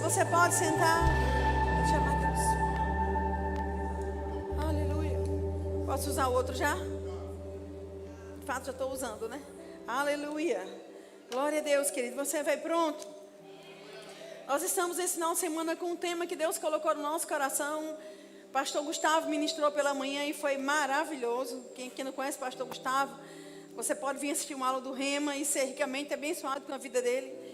Você pode sentar. Vou chamar Deus. Aleluia. Posso usar o outro já? De fato, já estou usando, né? Aleluia. Glória a Deus, querido. Você vai pronto? Nós estamos nesse final de semana com um tema que Deus colocou no nosso coração. Pastor Gustavo ministrou pela manhã e foi maravilhoso. Quem não conhece o Pastor Gustavo, você pode vir assistir uma aula do Rema e ser ricamente abençoado com a vida dele.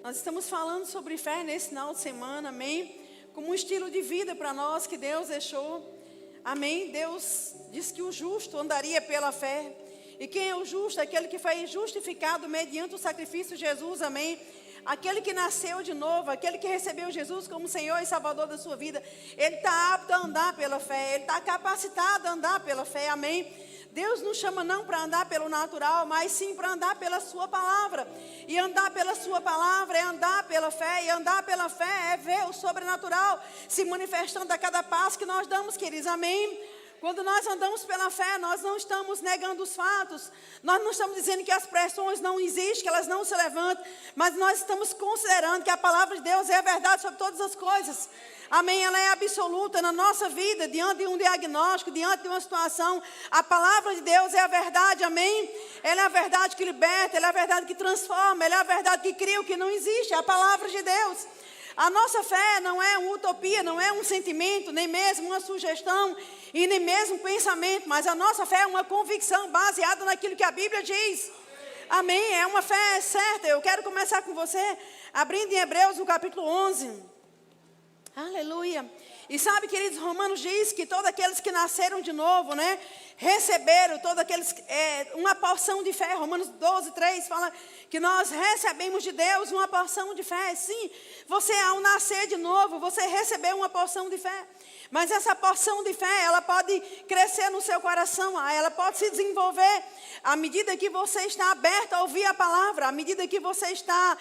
Nós estamos falando sobre fé nesse final de semana, amém? Como um estilo de vida para nós que Deus deixou, amém? Deus disse que o justo andaria pela fé. E quem é o justo? Aquele que foi justificado mediante o sacrifício de Jesus, amém? Aquele que nasceu de novo, aquele que recebeu Jesus como Senhor e Salvador da sua vida. Ele está apto a andar pela fé, ele está capacitado a andar pela fé, amém? Deus nos chama não para andar pelo natural, mas sim para andar pela sua palavra. E andar pela sua palavra é andar pela fé. E andar pela fé é ver o sobrenatural se manifestando a cada passo que nós damos, queridos. Amém? Quando nós andamos pela fé, nós não estamos negando os fatos. Nós não estamos dizendo que as pressões não existem, que elas não se levantam. Mas nós estamos considerando que a palavra de Deus é a verdade sobre todas as coisas. Amém? Ela é absoluta na nossa vida, diante de um diagnóstico, diante de uma situação. A palavra de Deus é a verdade, amém? Ela é a verdade que liberta, ela é a verdade que transforma, ela é a verdade que cria o que não existe, é a palavra de Deus. A nossa fé não é uma utopia, não é um sentimento, nem mesmo uma sugestão e nem mesmo um pensamento, mas a nossa fé é uma convicção baseada naquilo que a Bíblia diz. Amém? É uma fé certa. Eu quero começar com você abrindo em Hebreus, no capítulo 11. Aleluia. E sabe, queridos, Romanos diz que todos aqueles que nasceram de novo, né, receberam, todos aqueles, uma porção de fé. Romanos 12, 3 fala que nós recebemos de Deus uma porção de fé. Sim, você ao nascer de novo, você recebeu uma porção de fé. Mas essa porção de fé, ela pode crescer no seu coração, ela pode se desenvolver à medida que você está aberto a ouvir a palavra, à medida que você está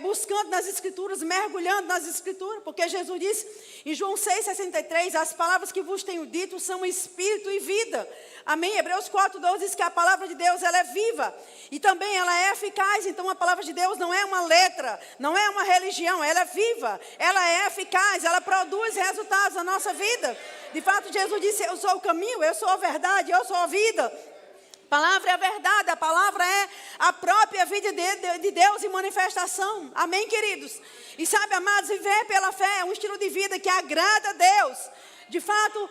buscando nas Escrituras, mergulhando nas Escrituras, porque Jesus disse em João 6,63, as palavras que vos tenho dito são espírito e vida. Amém? Hebreus 4,12 diz que a palavra de Deus ela é viva e também ela é eficaz. Então a palavra de Deus não é uma letra, não é uma religião, ela é viva, ela é eficaz, ela produz resultados na nossa vida. De fato, Jesus disse, eu sou o caminho, eu sou a verdade, eu sou a vida. A palavra é a verdade, a palavra é a própria vida de Deus em manifestação. Amém, queridos? E sabe, amados, viver pela fé é um estilo de vida que agrada a Deus. De fato,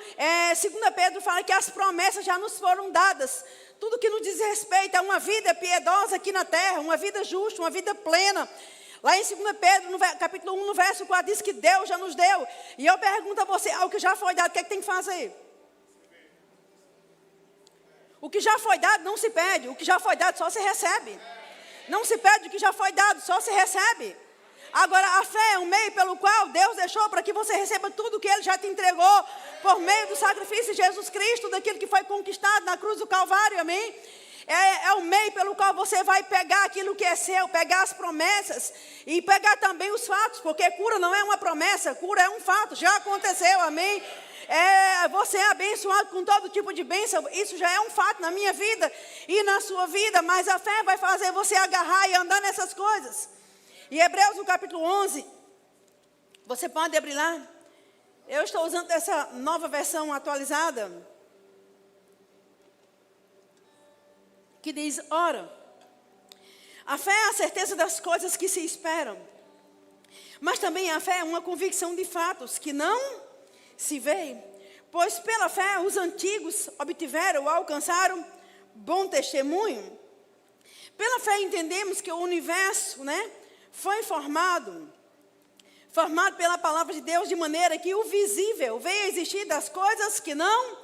2 Pedro fala que as promessas já nos foram dadas. Tudo que nos diz respeito a uma vida piedosa aqui na terra, uma vida justa, uma vida plena. Lá em 2 Pedro, no capítulo 1, no verso 4, diz que Deus já nos deu. E eu pergunto a você, o que já foi dado, o que é que tem que fazer? O que já foi dado não se pede, o que já foi dado só se recebe. Não se pede o que já foi dado, só se recebe. Agora, a fé é um meio pelo qual Deus deixou para que você receba tudo o que Ele já te entregou por meio do sacrifício de Jesus Cristo, daquilo que foi conquistado na cruz do Calvário, amém? É o meio pelo qual você vai pegar aquilo que é seu, pegar as promessas e pegar também os fatos, porque cura não é uma promessa, cura é um fato, já aconteceu, amém? Você é abençoado com todo tipo de bênção, isso já é um fato na minha vida e na sua vida, mas a fé vai fazer você agarrar e andar nessas coisas. E Hebreus no capítulo 11, você pode abrir lá, eu estou usando essa nova versão atualizada, que diz, ora, a fé é a certeza das coisas que se esperam, mas também a fé é uma convicção de fatos que não se vê, pois pela fé os antigos obtiveram ou alcançaram bom testemunho. Pela fé entendemos que o universo, né, foi formado pela palavra de Deus, de maneira que o visível veio a existir das coisas que não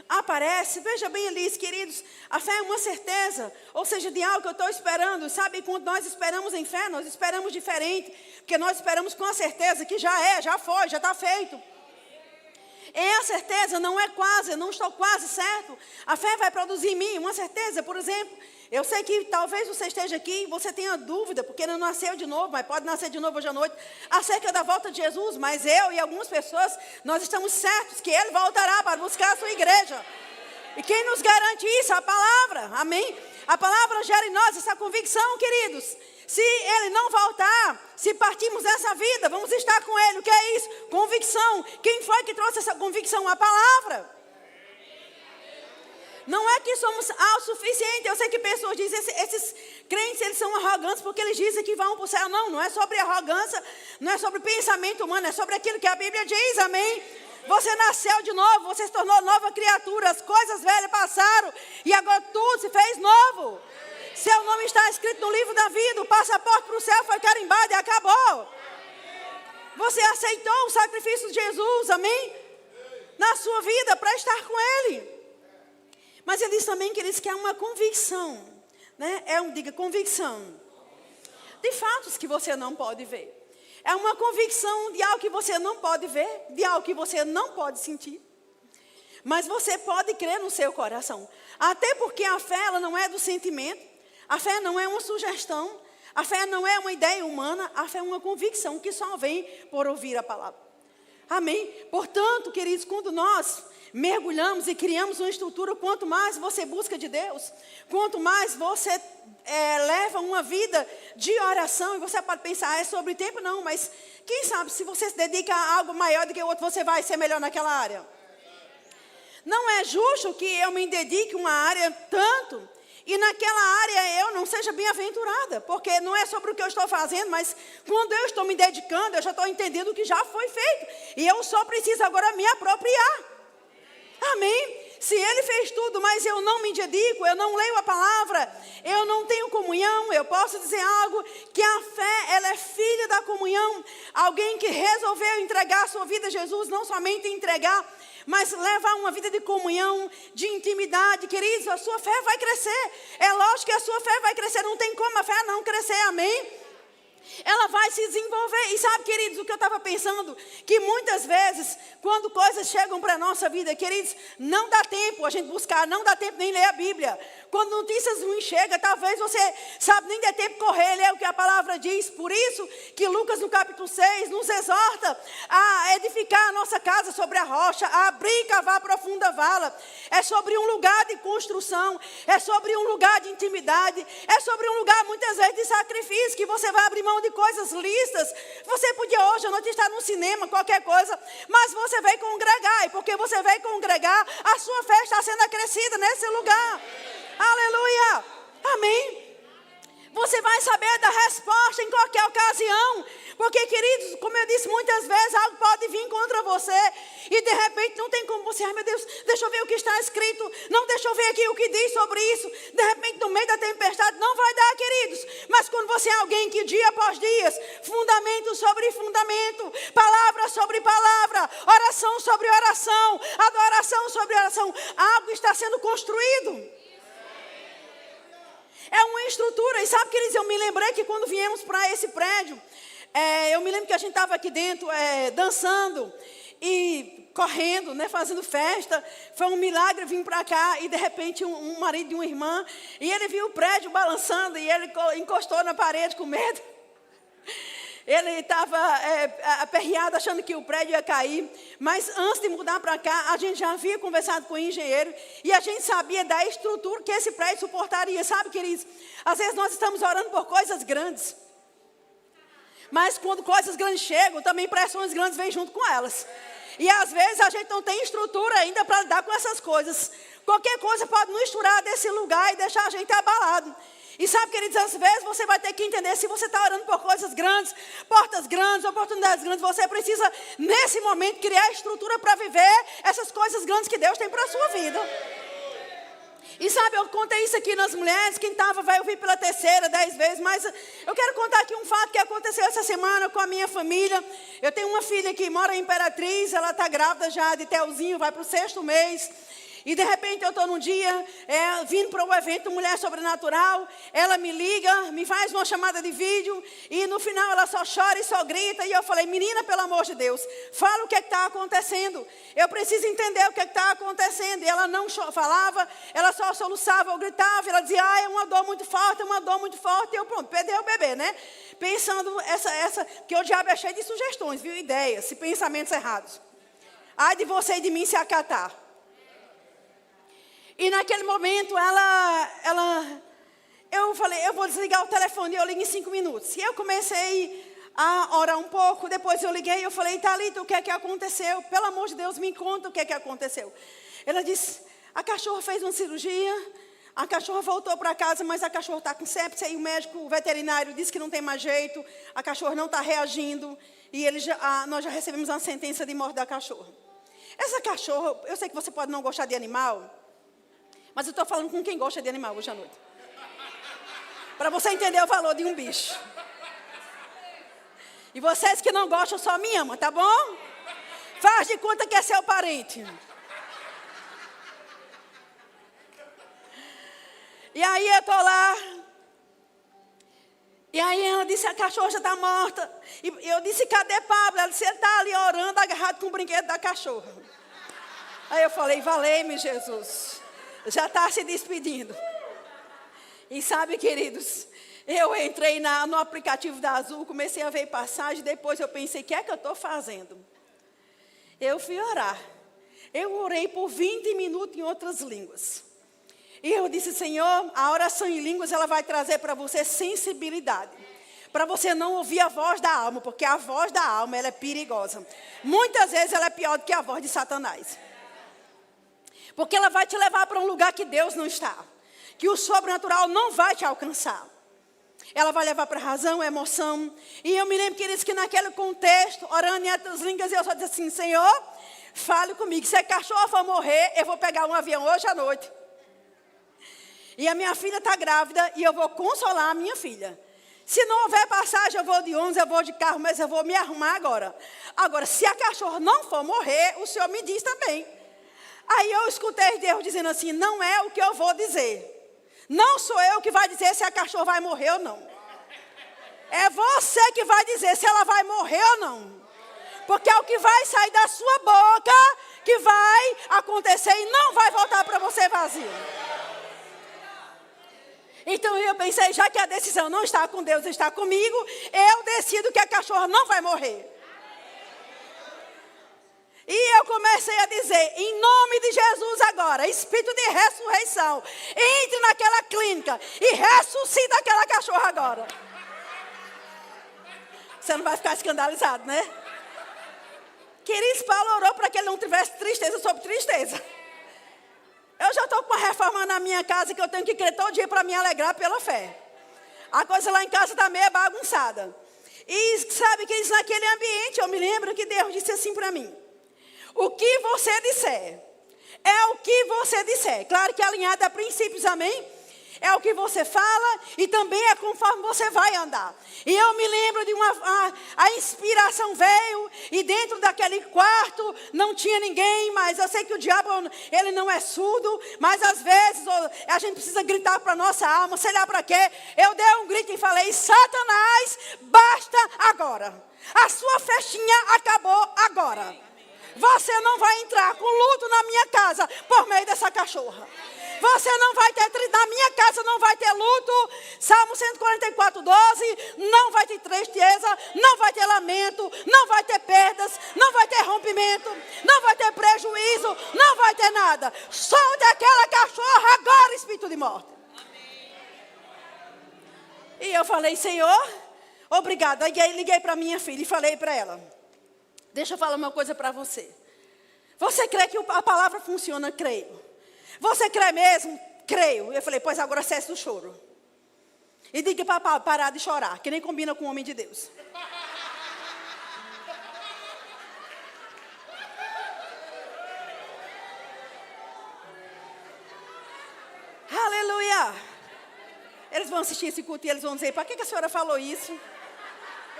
aparece. Veja bem ali, queridos, a fé é uma certeza, ou seja, de algo que eu estou esperando. Sabe, quando nós esperamos em fé, nós esperamos diferente, porque nós esperamos com a certeza que já foi, já está feito. É a certeza, não é quase, eu não estou quase certo. A fé vai produzir em mim uma certeza. Por exemplo, eu sei que talvez você esteja aqui e você tenha dúvida, porque não nasceu de novo, mas pode nascer de novo hoje à noite, acerca da volta de Jesus. Mas eu e algumas pessoas, nós estamos certos que Ele voltará para buscar a sua igreja. E quem nos garante isso? A palavra, amém? A palavra gera em nós essa convicção, queridos. Se ele não voltar, se partirmos dessa vida, vamos estar com ele. O que é isso? Convicção. Quem foi que trouxe essa convicção? A palavra. Não é que somos autossuficientes. Eu sei que pessoas dizem, esses crentes, eles são arrogantes porque eles dizem que vão para o céu. Não, não é sobre arrogância, não é sobre pensamento humano, é sobre aquilo que a Bíblia diz, amém? Você nasceu de novo, você se tornou nova criatura, as coisas velhas passaram e agora tudo se fez novo. Seu nome está escrito no livro da vida, o passaporte para o céu foi carimbado e acabou. Você aceitou o sacrifício de Jesus, amém? Na sua vida, para estar com Ele. Mas ele diz também que eles querem uma convicção, né? Diga convicção, de fatos que você não pode ver. É uma convicção de algo que você não pode ver, de algo que você não pode sentir. Mas você pode crer no seu coração. Até porque a fé, ela não é do sentimento. A fé não é uma sugestão. A fé não é uma ideia humana. A fé é uma convicção que só vem por ouvir a palavra. Amém? Portanto, queridos, quando nós mergulhamos e criamos uma estrutura, quanto mais você busca de Deus, quanto mais você leva uma vida de oração, e você pode pensar, é sobre tempo? Não, mas quem sabe, se você se dedica a algo maior do que o outro, você vai ser melhor naquela área. Não é justo que eu me dedique a uma área tanto, e naquela área eu não seja bem-aventurada, porque não é sobre o que eu estou fazendo, mas quando eu estou me dedicando, eu já estou entendendo o que já foi feito, e eu só preciso agora me apropriar. Amém? Se ele fez tudo, mas eu não me dedico, eu não leio a palavra, eu não tenho comunhão, eu posso dizer algo, que a fé, ela é filha da comunhão. Alguém que resolveu entregar a sua vida a Jesus, não somente entregar, mas levar uma vida de comunhão, de intimidade. Queridos, a sua fé vai crescer. É lógico que a sua fé vai crescer, não tem como a fé não crescer, amém? Ela vai se desenvolver. E sabe, queridos, o que eu estava pensando? Que muitas vezes, quando coisas chegam para a nossa vida, queridos, não dá tempo a gente buscar, não dá tempo nem ler a Bíblia. Quando notícias ruins chegam, talvez você, sabe, nem dê tempo de correr, ler o que a palavra diz. Por isso que Lucas, no capítulo 6, nos exorta a edificar a nossa casa sobre a rocha, a abrir e cavar profunda vala. É sobre um lugar de construção, é sobre um lugar de intimidade, é sobre um lugar, muitas vezes, de sacrifício, que você vai abrir mão de coisas listas. Você podia hoje à noite estar no cinema, qualquer coisa, mas você veio congregar, e porque você veio congregar, a sua fé está sendo acrescida nesse lugar. Aleluia, amém. Você vai saber da resposta em qualquer ocasião, porque, queridos, como eu disse muitas vezes, algo pode vir contra você, e de repente não tem como você, ai meu Deus, deixa eu ver o que está escrito, não, deixa eu ver aqui o que diz sobre isso. De repente, no meio da tempestade, não vai dar, queridos. Mas quando você é alguém que dia após dia, fundamento sobre fundamento, palavra sobre palavra, oração sobre oração, adoração sobre oração, algo está sendo construído. É uma estrutura. E sabe, queridos, eu me lembrei que quando viemos para esse prédio, eu me lembro que a gente estava aqui dentro dançando e correndo, né, fazendo festa. Foi um milagre vir para cá, e de repente um marido de uma irmã, e ele viu o prédio balançando, e ele encostou na parede com medo. Ele estava aperreado, achando que o prédio ia cair. Mas antes de mudar para cá, a gente já havia conversado com o engenheiro. E a gente sabia da estrutura que esse prédio suportaria. Sabe, queridos? Às vezes nós estamos orando por coisas grandes. Mas quando coisas grandes chegam, também pressões grandes vêm junto com elas. E às vezes a gente não tem estrutura ainda para lidar com essas coisas. Qualquer coisa pode nos tirar desse lugar e deixar a gente abalado. E sabe, queridos, às vezes você vai ter que entender, se você está orando por coisas grandes, portas grandes, oportunidades grandes, você precisa, nesse momento, criar estrutura para viver essas coisas grandes que Deus tem para a sua vida. E sabe, eu contei isso aqui nas mulheres, quem estava vai ouvir pela 3ª, 10 vezes, mas eu quero contar aqui um fato que aconteceu essa semana com a minha família. Eu tenho uma filha que mora em Imperatriz, ela está grávida já de Telzinho, vai para o 6º mês. E de repente eu estou num dia, vindo para o evento Mulher Sobrenatural, ela me liga, me faz uma chamada de vídeo, e no final ela só chora e só grita, e eu falei, menina, pelo amor de Deus, fala o que está acontecendo, eu preciso entender o que está acontecendo. E ela não falava, ela só soluçava ou gritava, ela dizia, é uma dor muito forte, e eu pronto, perdeu o bebê, né? Pensando que o diabo é cheio de sugestões, viu, ideias, pensamentos errados. Ai de você e de mim se acatar. E naquele momento ela eu falei, eu vou desligar o telefone e eu ligo em 5 minutos. E eu comecei a orar um pouco, depois eu liguei e eu falei, Thalita, o que é que aconteceu? Pelo amor de Deus, me conta o que é que aconteceu. Ela disse, a cachorra fez uma cirurgia, a cachorra voltou para casa, mas a cachorra está com sepsia e o médico, o veterinário, disse que não tem mais jeito, a cachorra não está reagindo e nós já recebemos uma sentença de morte da cachorra. Essa cachorra, eu sei que você pode não gostar de animal, mas eu estou falando com quem gosta de animal hoje à noite. Para você entender o valor de um bicho. E vocês que não gostam só me amam, tá bom? Faz de conta que é seu parente. E aí eu estou lá. E aí ela disse, a cachorra já está morta. E eu disse, cadê Pablo? Ela disse, ele está ali orando, agarrado com o brinquedo da cachorra. Aí eu falei, valei-me Jesus. Já está se despedindo. E sabe, queridos, eu entrei no aplicativo da Azul, comecei a ver passagem, depois eu pensei, o que é que eu estou fazendo? Eu fui orar. Eu orei por 20 minutos em outras línguas. E eu disse, Senhor, a oração em línguas, ela vai trazer para você sensibilidade. Para você não ouvir a voz da alma, porque a voz da alma, ela é perigosa. Muitas vezes ela é pior do que a voz de Satanás. Porque ela vai te levar para um lugar que Deus não está. Que o sobrenatural não vai te alcançar. Ela vai levar para a razão, a emoção. E eu me lembro, queridos, que naquele contexto, orando em outras línguas, eu só disse assim, Senhor, fale comigo. Se a cachorra for morrer, eu vou pegar um avião hoje à noite. E a minha filha está grávida e eu vou consolar a minha filha. Se não houver passagem, eu vou de ônibus, eu vou de carro, mas eu vou me arrumar agora. Agora, se a cachorra não for morrer, o Senhor me diz também. Aí eu escutei Deus dizendo assim, não é o que eu vou dizer. Não sou eu que vai dizer se a cachorra vai morrer ou não. É você que vai dizer se ela vai morrer ou não. Porque é o que vai sair da sua boca que vai acontecer e não vai voltar para você vazio. Então eu pensei, já que a decisão não está com Deus, está comigo, eu decido que a cachorra não vai morrer. E eu comecei a dizer, em nome de Jesus agora, espírito de ressurreição, entre naquela clínica e ressuscita aquela cachorra agora. Você não vai ficar escandalizado, né? Queridos, Paulo orou para que ele não tivesse tristeza sobre tristeza. Eu já estou com uma reforma na minha casa que eu tenho que crer todo dia para me alegrar pela fé. A coisa lá em casa está meio bagunçada. E sabe que naquele ambiente, eu me lembro que Deus disse assim para mim. O que você disser, é o que você disser. Claro que alinhado a princípios, amém? É o que você fala e também é conforme você vai andar. E eu me lembro de a inspiração veio e dentro daquele quarto não tinha ninguém, mas eu sei que o diabo, ele não é surdo, mas às vezes a gente precisa gritar para a nossa alma, sei lá para quê. Eu dei um grito e falei, Satanás, basta agora. A sua festinha acabou agora. Você não vai entrar com luto na minha casa por meio dessa cachorra. Você não vai ter, na minha casa não vai ter luto. Salmo 144, 12. Não vai ter tristeza, não vai ter lamento, não vai ter perdas, não vai ter rompimento, não vai ter prejuízo, não vai ter nada. Solte aquela cachorra agora, espírito de morte. E eu falei, Senhor, obrigado. Aí liguei para minha filha e falei para ela, deixa eu falar uma coisa para você. Você crê que a palavra funciona? Creio. Você crê mesmo? Creio. Eu falei, pois agora cesse o choro. E diga para parar de chorar, que nem combina com o homem de Deus. Aleluia. Eles vão assistir esse culto e eles vão dizer, para que a senhora falou isso?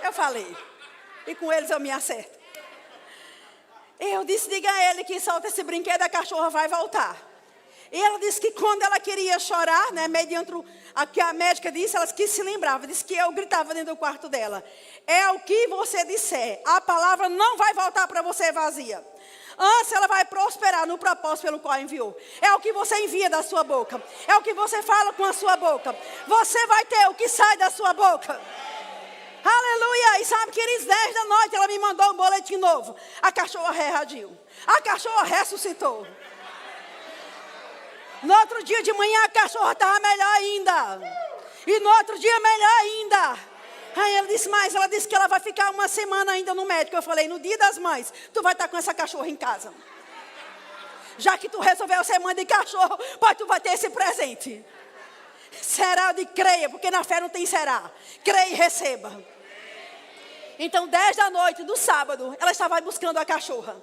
Eu falei. E com eles eu me acerto. Eu disse, diga a ele que solta esse brinquedo, a cachorra vai voltar. E ela disse que quando ela queria chorar, né, mediante o que a médica disse, ela que se lembrava, disse que eu gritava dentro do quarto dela. É o que você disser, a palavra não vai voltar para você vazia. Antes ela vai prosperar no propósito pelo qual enviou. É o que você envia da sua boca. É o que você fala com a sua boca. Você vai ter o que sai da sua boca. Aleluia. E sabe, queridos, 10 da noite ela me mandou um boletim novo. A cachorra reagiu. A cachorra ressuscitou. No outro dia de manhã a cachorra estava melhor ainda. E no outro dia melhor ainda. Aí ela disse, mas ela disse que ela vai ficar uma semana ainda no médico. Eu falei, no dia das mães, tu vai estar com essa cachorra em casa. Já que tu resolveu ser mãe de cachorro, pois tu vai ter esse presente. Será de creia, porque na fé não tem será. Creia e receba. Então 10 da noite do sábado, ela estava buscando a cachorra.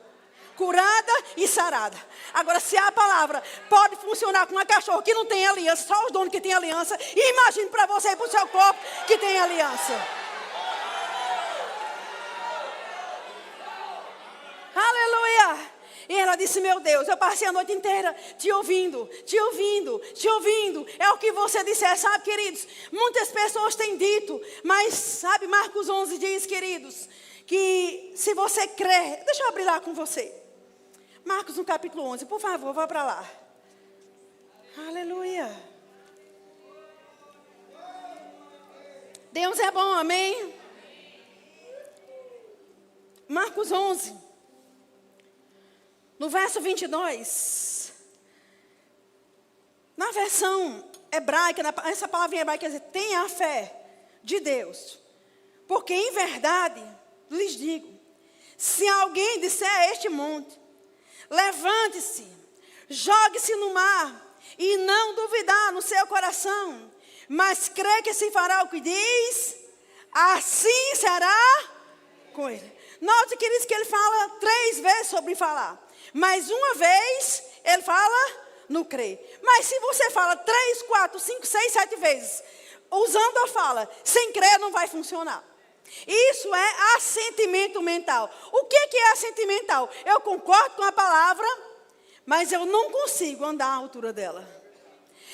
Curada e sarada. Agora, se a palavra pode funcionar com uma cachorra que não tem aliança, só os donos que têm aliança, imagine para você e para o seu corpo que tem aliança. Aleluia! E ela disse, meu Deus, eu passei a noite inteira te ouvindo, te ouvindo, te ouvindo. É o que você disser, sabe, queridos? Muitas pessoas têm dito, mas, sabe, Marcos 11 diz, queridos, que se você crer... Deixa eu abrir lá com você. Marcos no capítulo 11, por favor, vá para lá. Aleluia. Deus é bom, amém? Marcos 11, no verso 22. Na versão hebraica, essa palavra em hebraico quer dizer, tenha a fé de Deus. Porque em verdade, lhes digo, se alguém disser a este monte, levante-se, jogue-se no mar, e não duvidar no seu coração, mas crê que se fará o que diz, assim será com ele. Note, queridos, que ele fala 3 vezes sobre falar, mas uma vez ele fala no crer. Mas se você fala 3, 4, 5, 6, 7 vezes, usando a fala, sem crer não vai funcionar. Isso é assentimento mental. O que é assentimento mental? Eu concordo com a palavra, mas eu não consigo andar à altura dela.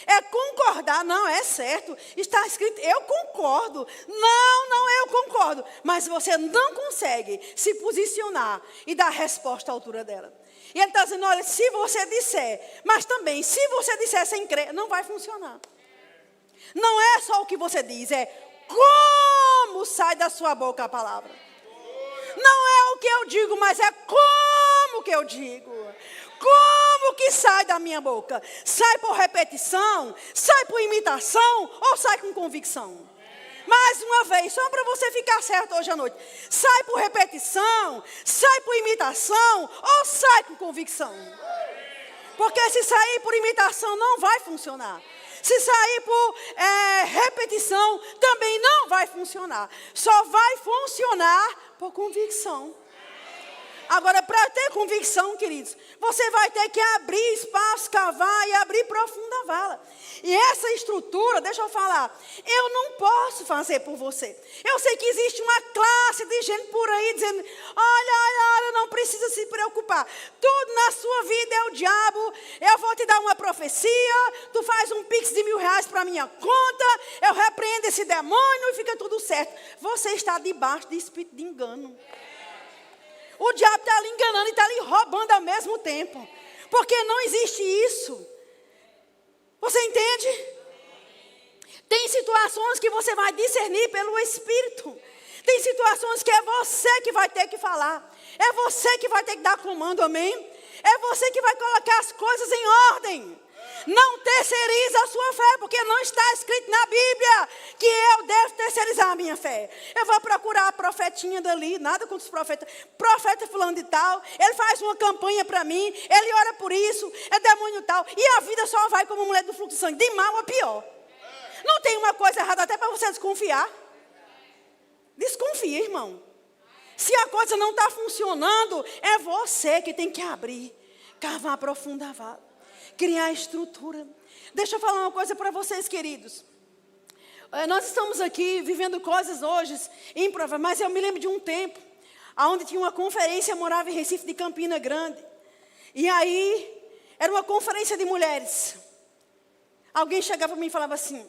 É concordar, não, é certo. Está escrito, eu concordo. Não, eu concordo. Mas você não consegue se posicionar e dar resposta à altura dela. E ele está dizendo, olha, se você disser, mas também, se você disser sem crer, não vai funcionar. Não é só o que você diz, é como sai da sua boca a palavra. Não é o que eu digo, mas é como que eu digo. Como que sai da minha boca? Sai por repetição? Sai por imitação? Ou sai com convicção? Mais uma vez, só para você ficar certo hoje à noite. Sai por repetição? Sai por imitação? Ou sai com convicção? Porque se sair por imitação não vai funcionar. Se sair por repetição também não vai funcionar. Só vai funcionar por convicção. Agora, para ter convicção, queridos, você vai ter que abrir espaço, cavar e abrir profunda vala. E essa estrutura, deixa eu falar, eu não posso fazer por você. Eu sei que existe uma classe de gente por aí dizendo, olha, não precisa se preocupar. Tudo na sua vida é o diabo. Eu vou te dar uma profecia, tu faz um pix de R$1.000 para minha conta, eu repreendo esse demônio e fica tudo certo. Você está debaixo de espírito de engano. O diabo está lhe enganando e está lhe roubando ao mesmo tempo. Porque não existe isso. Você entende? Tem situações que você vai discernir pelo Espírito. Tem situações que é você que vai ter que falar. É você que vai ter que dar comando, amém? É você que vai colocar as coisas em ordem. Não terceirize a sua fé, porque não está escrito na Bíblia que eu devo terceirizar a minha fé. Eu vou procurar a profetinha dali, nada contra os profetas. Profeta fulano de tal, ele faz uma campanha para mim, ele ora por isso, é demônio tal. E a vida só vai como mulher do fluxo de sangue, de mal a pior. Não tem uma coisa errada até para você desconfiar. Desconfia, irmão. Se a coisa não está funcionando, é você que tem que abrir, cavar profunda a vala. Criar estrutura. Deixa eu falar uma coisa para vocês, queridos. Nós estamos aqui vivendo coisas hoje improváveis, mas eu me lembro de um tempo onde tinha uma conferência, eu morava em Recife de Campina Grande. E aí, era uma conferência de mulheres. Alguém chegava para mim e falava assim,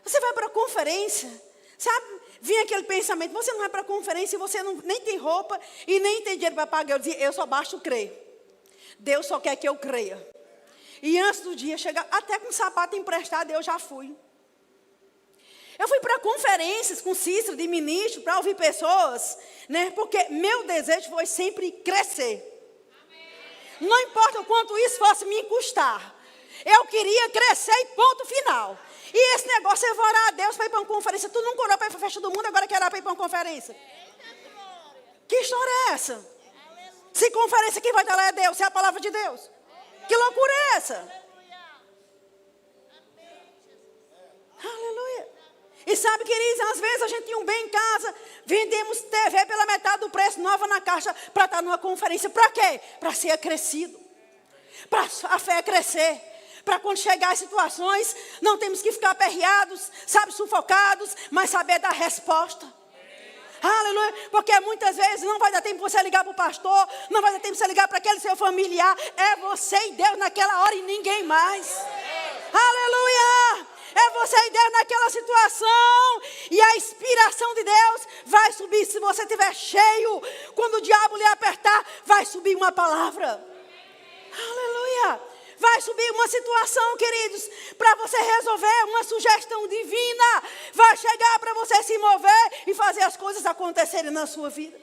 você vai para a conferência? Sabe, vinha aquele pensamento, você não vai para a conferência, você não, nem tem roupa e nem tem dinheiro para pagar. Eu dizia, eu só basta crer. Deus só quer que eu creia. E antes do dia chegar, até com sapato emprestado, eu já fui. Eu fui para conferências com Cícero, de ministro, para ouvir pessoas, né? Porque meu desejo foi sempre crescer. Não importa o quanto isso fosse me custar. Eu queria crescer e ponto final. E esse negócio, eu vou orar a Deus para ir para uma conferência. Tu nunca orou para ir para a festa do mundo, agora quer orar para ir para uma conferência. Que história é essa? Se conferência quem vai estar lá é Deus, é a palavra de Deus. Que loucura é essa? Aleluia. E sabe, queridos, às vezes a gente tinha um bem em casa, vendemos TV pela metade do preço, nova na caixa, para estar numa conferência. Para quê? Para ser acrescido. Para a fé crescer. Para quando chegar as situações, não temos que ficar aperreados, sabe, sufocados, mas saber dar resposta. Aleluia, porque muitas vezes não vai dar tempo você ligar para o pastor, não vai dar tempo você ligar para aquele seu familiar, é você e Deus naquela hora e ninguém mais. Aleluia, é você e Deus naquela situação, e a inspiração de Deus vai subir. Se você estiver cheio, quando o diabo lhe apertar, vai subir uma palavra. Aleluia. Vai subir uma situação, queridos, para você resolver, uma sugestão divina. Vai chegar para você se mover e fazer as coisas acontecerem na sua vida.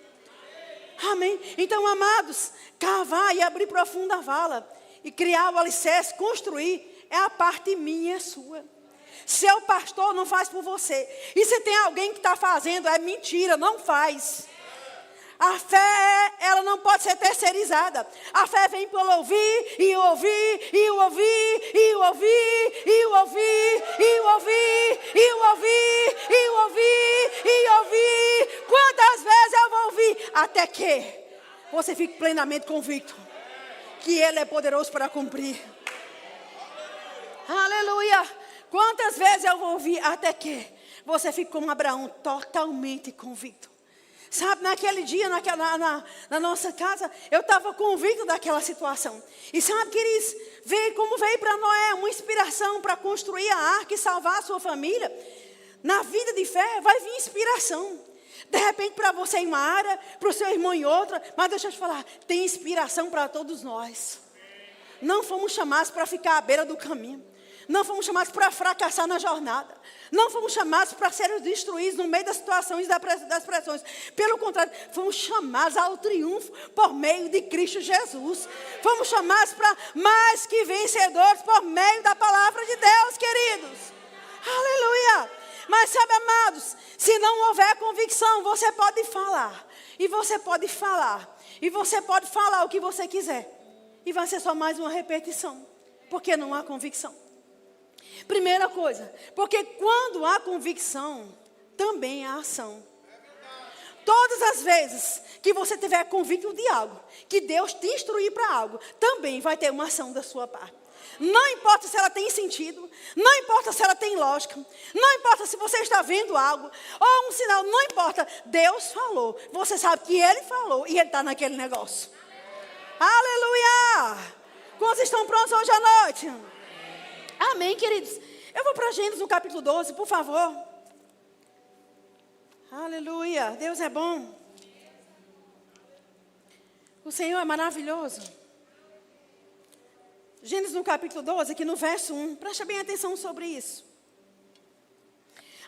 Amém? Então, amados, cavar e abrir profunda vala e criar o alicerce, construir, é a parte minha e sua. Seu pastor não faz por você. E se tem alguém que está fazendo, é mentira, não faz. A fé, ela não pode ser terceirizada. A fé vem pelo ouvir, e ouvir, e ouvir, e ouvir, e ouvir, e ouvir, e ouvir, e ouvir, e ouvir. Quantas vezes eu vou ouvir? Até que você fique plenamente convicto que Ele é poderoso para cumprir. Aleluia. Quantas vezes eu vou ouvir? Até que você fique como Abraão, totalmente convicto. Sabe, naquele dia, na nossa casa, eu estava convicto daquela situação. E sabe, queridos, veio como veio para Noé uma inspiração para construir a arca e salvar a sua família. Na vida de fé vai vir inspiração. De repente para você em uma área, para o seu irmão em outra. Mas deixa eu te falar, tem inspiração para todos nós. Não fomos chamados para ficar à beira do caminho. Não fomos chamados para fracassar na jornada. Não fomos chamados para sermos destruídos no meio das situações e das pressões. Pelo contrário, fomos chamados ao triunfo por meio de Cristo Jesus. Fomos chamados para mais que vencedores por meio da palavra de Deus, queridos. Aleluia. Mas sabe, amados, se não houver convicção, você pode falar. E você pode falar. E você pode falar o que você quiser. E vai ser só mais uma repetição. Porque não há convicção. Primeira coisa, porque quando há convicção, também há ação. Todas as vezes que você tiver convicto de algo, que Deus te instruir para algo, também vai ter uma ação da sua parte. Não importa se ela tem sentido, não importa se ela tem lógica, não importa se você está vendo algo, ou um sinal, não importa. Deus falou, você sabe que Ele falou e Ele está naquele negócio. Aleluia! Quantos estão prontos hoje à noite? Amém, queridos. Eu vou para Gênesis no capítulo 12, por favor. Aleluia. Deus é bom. O Senhor é maravilhoso. Gênesis no capítulo 12, aqui no verso 1. Presta bem atenção sobre isso.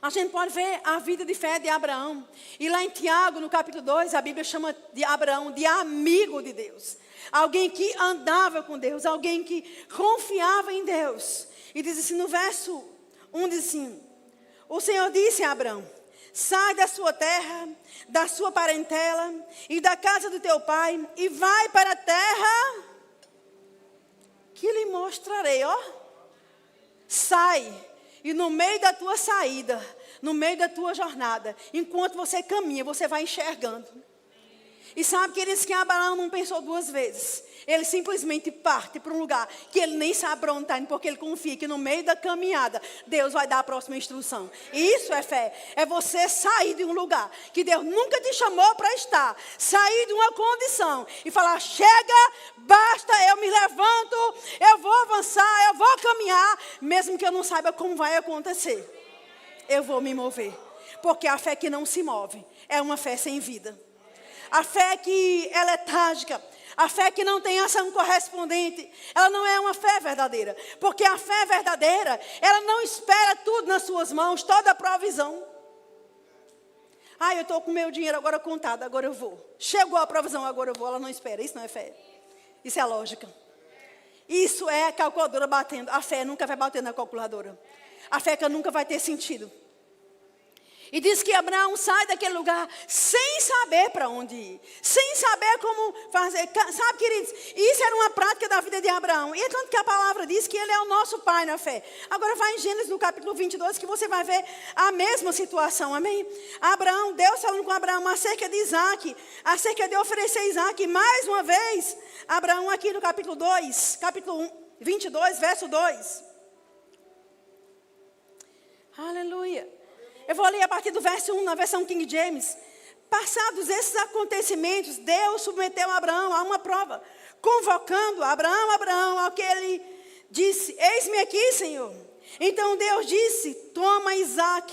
A gente pode ver a vida de fé de Abraão. E lá em Tiago, no capítulo 2, a Bíblia chama de Abraão de amigo de Deus. Alguém que andava com Deus, alguém que confiava em Deus. E diz assim, no verso 1 diz assim, o Senhor disse a Abraão, sai da sua terra, da sua parentela e da casa do teu pai e vai para a terra que lhe mostrarei, ó. Sai e no meio da tua saída, no meio da tua jornada, enquanto você caminha, você vai enxergando. E sabe, queridos, que Abraão não pensou duas vezes. Ele simplesmente parte para um lugar que ele nem sabe para onde está indo, porque ele confia que no meio da caminhada, Deus vai dar a próxima instrução. E isso é fé. É você sair de um lugar que Deus nunca te chamou para estar. Sair de uma condição e falar, chega, basta, eu me levanto, eu vou avançar, eu vou caminhar, mesmo que eu não saiba como vai acontecer. Eu vou me mover. Porque a fé que não se move é uma fé sem vida. A fé que é letárgica, a fé que não tem ação correspondente, ela não é uma fé verdadeira. Porque a fé verdadeira, ela não espera tudo nas suas mãos, toda a provisão. Eu estou com meu dinheiro agora contado, agora eu vou. Chegou a provisão, agora eu vou. Ela não espera, isso não é fé. Isso é lógica. Isso é a calculadora batendo. A fé nunca vai bater na calculadora. a fé que nunca vai ter sentido. E diz que Abraão sai daquele lugar sem saber para onde ir. Sem saber como fazer. Sabe, queridos, isso era uma prática da vida de Abraão. E é tanto que a palavra diz que ele é o nosso pai na fé. Agora vai em Gênesis no capítulo 22 que você vai ver a mesma situação, amém? Abraão, Deus falando com Abraão acerca de Isaac, acerca de oferecer Isaac. E mais uma vez, Abraão aqui no capítulo 2, capítulo 22, verso 2. Aleluia. Eu vou ler a partir do verso 1 na versão King James. Passados esses acontecimentos, Deus submeteu Abraão a uma prova, convocando Abraão, ao que ele disse: eis-me aqui, Senhor. Então Deus disse: toma Isaac,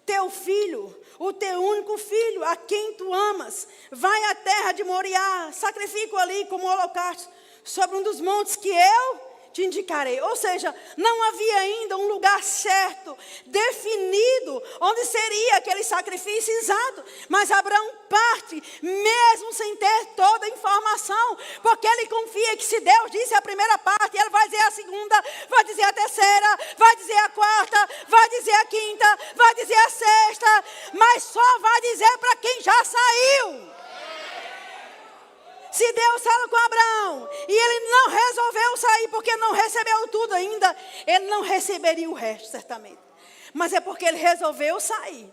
teu filho, o teu único filho, a quem tu amas, vai à terra de Moriá, sacrifica-o ali como holocausto, sobre um dos montes que eu te indicarei. Ou seja, não havia ainda um lugar certo, definido, onde seria aquele sacrifício exato. Mas Abraão parte, mesmo sem ter toda a informação, porque ele confia que se Deus disse a primeira parte, ele vai dizer a segunda, vai dizer a terceira, vai dizer a quarta, vai dizer a quinta, vai dizer a sexta, mas só vai dizer para quem já saiu. Se Deus fala com Abraão e ele não resolveu sair porque não recebeu tudo ainda, ele não receberia o resto, certamente. Mas é porque ele resolveu sair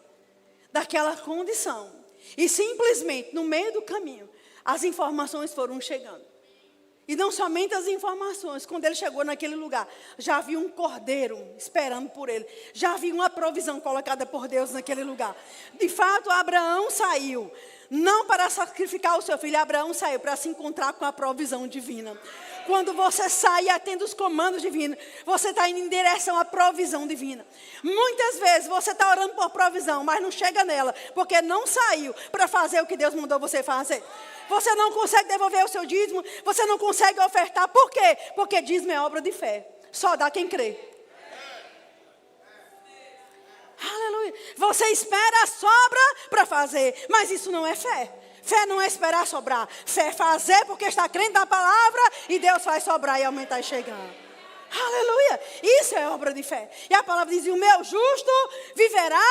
daquela condição. E simplesmente, no meio do caminho, as informações foram chegando. E não somente as informações, quando ele chegou naquele lugar, já havia um cordeiro esperando por ele. Já havia uma provisão colocada por Deus naquele lugar. De fato, Abraão saiu. Não para sacrificar o seu filho, Abraão saiu para se encontrar com a provisão divina. Quando você sai atendo os comandos divinos, você está indo em direção à provisão divina. Muitas vezes você está orando por provisão, mas não chega nela, porque não saiu para fazer o que Deus mandou você fazer. Você não consegue devolver o seu dízimo, você não consegue ofertar. Por quê? Porque dízimo é obra de fé. Só dá quem crê. Aleluia. Você espera a sobra para fazer, mas isso não é fé. Fé não é esperar sobrar. Fé é fazer porque está crendo na palavra e Deus faz sobrar e aumentar e chegar. Aleluia. Isso é obra de fé. E a palavra diz: o meu justo viverá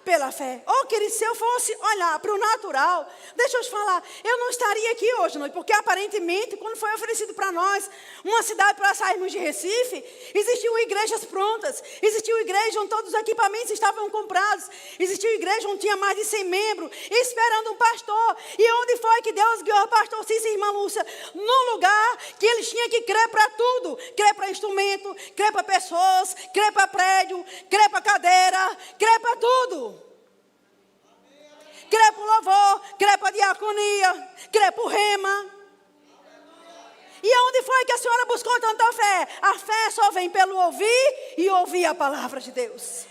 pela fé. Oh, querido, se eu fosse olhar para o natural, deixa eu te falar, eu não estaria aqui hoje, não, porque aparentemente, quando foi oferecido para nós uma cidade para sairmos de Recife, existiam igrejas prontas, existiu igreja onde todos os equipamentos estavam comprados, existiu igreja onde tinha mais de 100 membros, esperando um pastor. E onde foi que Deus guiou o pastor Cícero e irmã Lúcia? Num lugar que eles tinham que crer para tudo, crer para instrumento, crer para pessoas, crer para prédio, crer para cadeira, crer para tudo. Crê para o louvor, crê para a diaconia, crê para o rema. E aonde foi que a senhora buscou tanta fé? A fé só vem pelo ouvir e ouvir a palavra de Deus.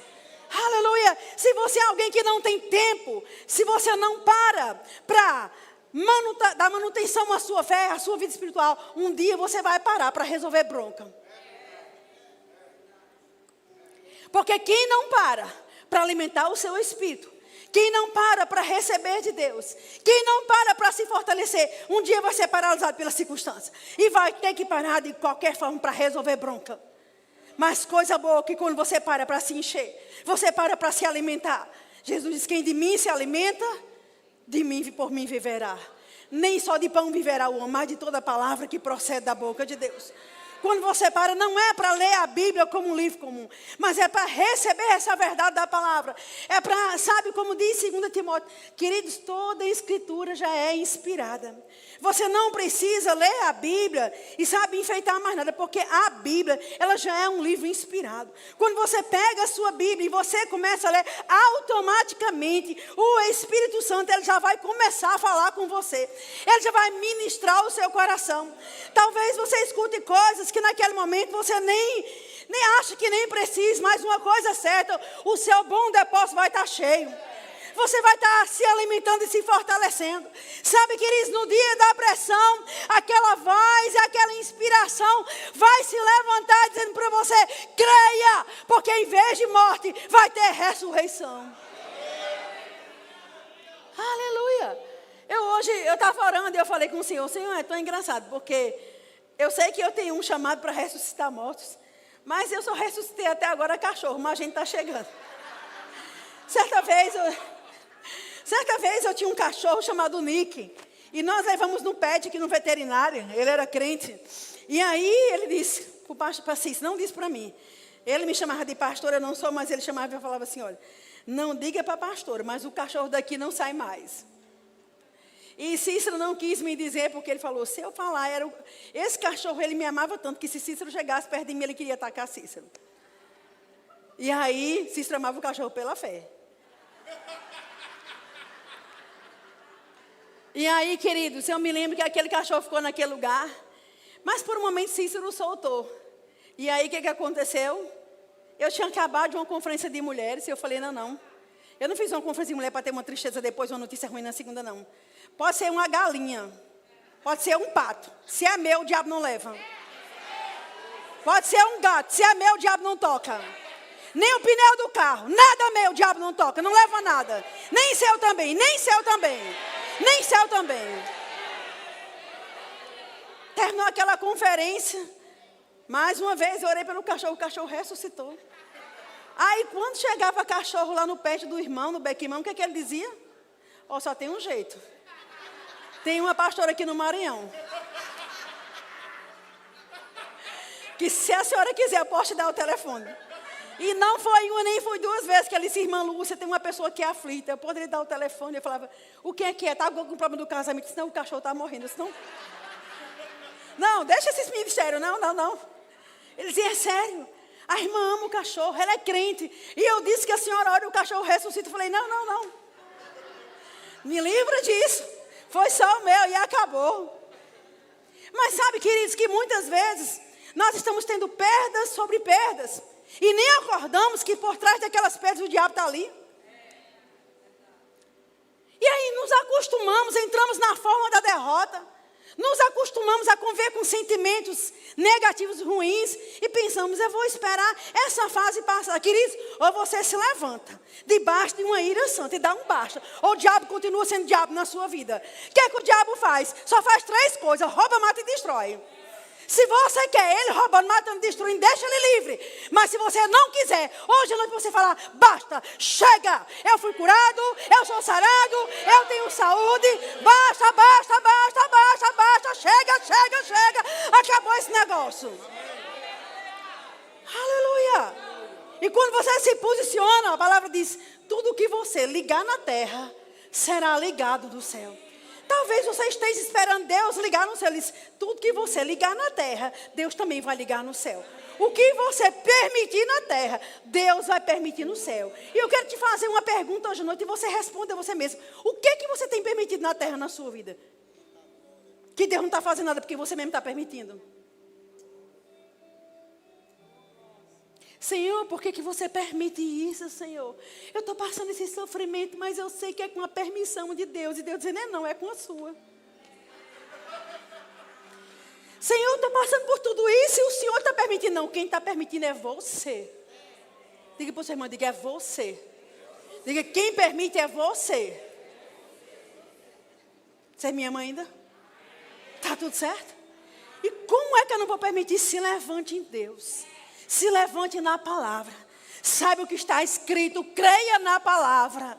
Aleluia. Se você é alguém que não tem tempo, se você não para dar manutenção à sua fé, à sua vida espiritual, um dia você vai parar para resolver bronca. Porque quem não para alimentar o seu espírito, quem não para receber de Deus, quem não para se fortalecer, um dia vai ser paralisado pelas circunstâncias. E vai ter que parar de qualquer forma para resolver bronca. Mas coisa boa que quando você para se encher, você para se alimentar. Jesus diz: quem de mim se alimenta, de mim por mim viverá. Nem só de pão viverá o homem, mas de toda palavra que procede da boca de Deus. Quando você para, não é para ler a Bíblia como um livro comum, mas é para receber essa verdade da palavra. É para, sabe como diz 2 Timóteo, queridos, toda a escritura já é inspirada. Você não precisa ler a Bíblia e sabe enfeitar mais nada, porque a Bíblia, ela já é um livro inspirado. Quando você pega a sua Bíblia e você começa a ler, automaticamente o Espírito Santo, ele já vai começar a falar com você. Ele já vai ministrar o seu coração. Talvez você escute coisas que naquele momento você nem acha que nem precisa, mas uma coisa certa, o seu bom depósito vai estar cheio. Você vai estar se alimentando e se fortalecendo. Sabe, queridos, no dia da pressão, aquela voz, aquela inspiração vai se levantar dizendo para você: creia, porque em vez de morte vai ter ressurreição. Aleluia. Hoje eu estava orando e eu falei com o Senhor: Senhor, é tão engraçado, porque eu sei que eu tenho um chamado para ressuscitar mortos, Mas eu só ressuscitei até agora cachorro, mas a gente está chegando. Certa vez eu tinha um cachorro chamado Nick. E nós levamos no pet aqui no veterinário. Ele era crente. E aí ele disse para o pastor Cícero, não disse para mim. Ele me chamava de pastor, eu não sou, mas ele chamava e falava assim, olha, não diga para pastor, mas o cachorro daqui não sai mais. E Cícero não quis me dizer, porque ele falou, se eu falar, esse cachorro, ele me amava tanto, que se Cícero chegasse perto de mim, ele queria atacar Cícero. E aí, Cícero amava o cachorro pela fé. E aí, queridos, eu me lembro que aquele cachorro ficou naquele lugar, mas por um momento Cícero o soltou. E aí, o que aconteceu? Eu tinha acabado de uma conferência de mulheres, e eu falei, não. Eu não fiz uma conferência de mulher para ter uma tristeza depois, uma notícia ruim na segunda, não. Pode ser uma galinha, pode ser um pato. Se é meu, o diabo não leva. Pode ser um gato, se é meu, o diabo não toca. Nem o pneu do carro, nada meu, o diabo não toca, não leva nada. Nem seu também, nem seu também. Nem céu também. Terminou aquela conferência. Mais uma vez eu orei pelo cachorro, o cachorro ressuscitou. Aí quando chegava cachorro lá no pet do irmão, no beco-irmão, o que ele dizia? Só tem um jeito. Tem uma pastora aqui no Maranhão. Que se a senhora quiser, eu posso te dar o telefone. E não foi uma, nem foi duas vezes que ela disse, irmã Lúcia, tem uma pessoa que é aflita, eu poderia dar o telefone. Eu falava, o que é que é? Está com problema do casamento? Senão o cachorro está morrendo. Senão... Não, deixa esses ministérios, não. Ele dizia, é sério, a irmã ama o cachorro, ela é crente. E eu disse que a senhora ora e o cachorro ressuscita. Eu falei, não. Me livra disso. Foi só o meu e acabou. Mas sabe, queridos, que muitas vezes nós estamos tendo perdas sobre perdas. E nem acordamos que por trás daquelas pedras o diabo está ali. E aí nos acostumamos, entramos na forma da derrota. Nos acostumamos a conviver com sentimentos negativos, ruins. E pensamos, eu vou esperar essa fase passar. Queridos, ou você se levanta debaixo de uma ira santa e dá um basta. Ou o diabo continua sendo diabo na sua vida. O que é que o diabo faz? Só faz 3 coisas, rouba, mata e destrói. Se você quer ele roubando, matando, destruindo, deixa ele livre. Mas se você não quiser, hoje à noite você falar, basta, chega. Eu fui curado, eu sou sarado, eu tenho saúde. Basta, chega. Acabou esse negócio. Aleluia. E quando você se posiciona, a palavra diz, tudo que você ligar na terra, será ligado no céu. Talvez você esteja esperando Deus ligar no céu. Ele diz, tudo que você ligar na terra, Deus também vai ligar no céu. O que você permitir na terra, Deus vai permitir no céu. E eu quero te fazer uma pergunta hoje à noite e você responde a você mesmo. O que você tem permitido na terra na sua vida? Que Deus não está fazendo nada porque você mesmo está permitindo. Senhor, por que você permite isso, Senhor? Eu estou passando esse sofrimento, mas eu sei que é com a permissão de Deus. E Deus dizendo, não, é com a sua. Senhor, eu estou passando por tudo isso e o Senhor está permitindo. Não, quem está permitindo é você. Diga para o seu irmão, diga, é você. Diga, quem permite é você. Você me ama ainda? Está tudo certo? E como é que eu não vou permitir? Se levante em Deus. Se levante na palavra. Sabe o que está escrito? Creia na palavra.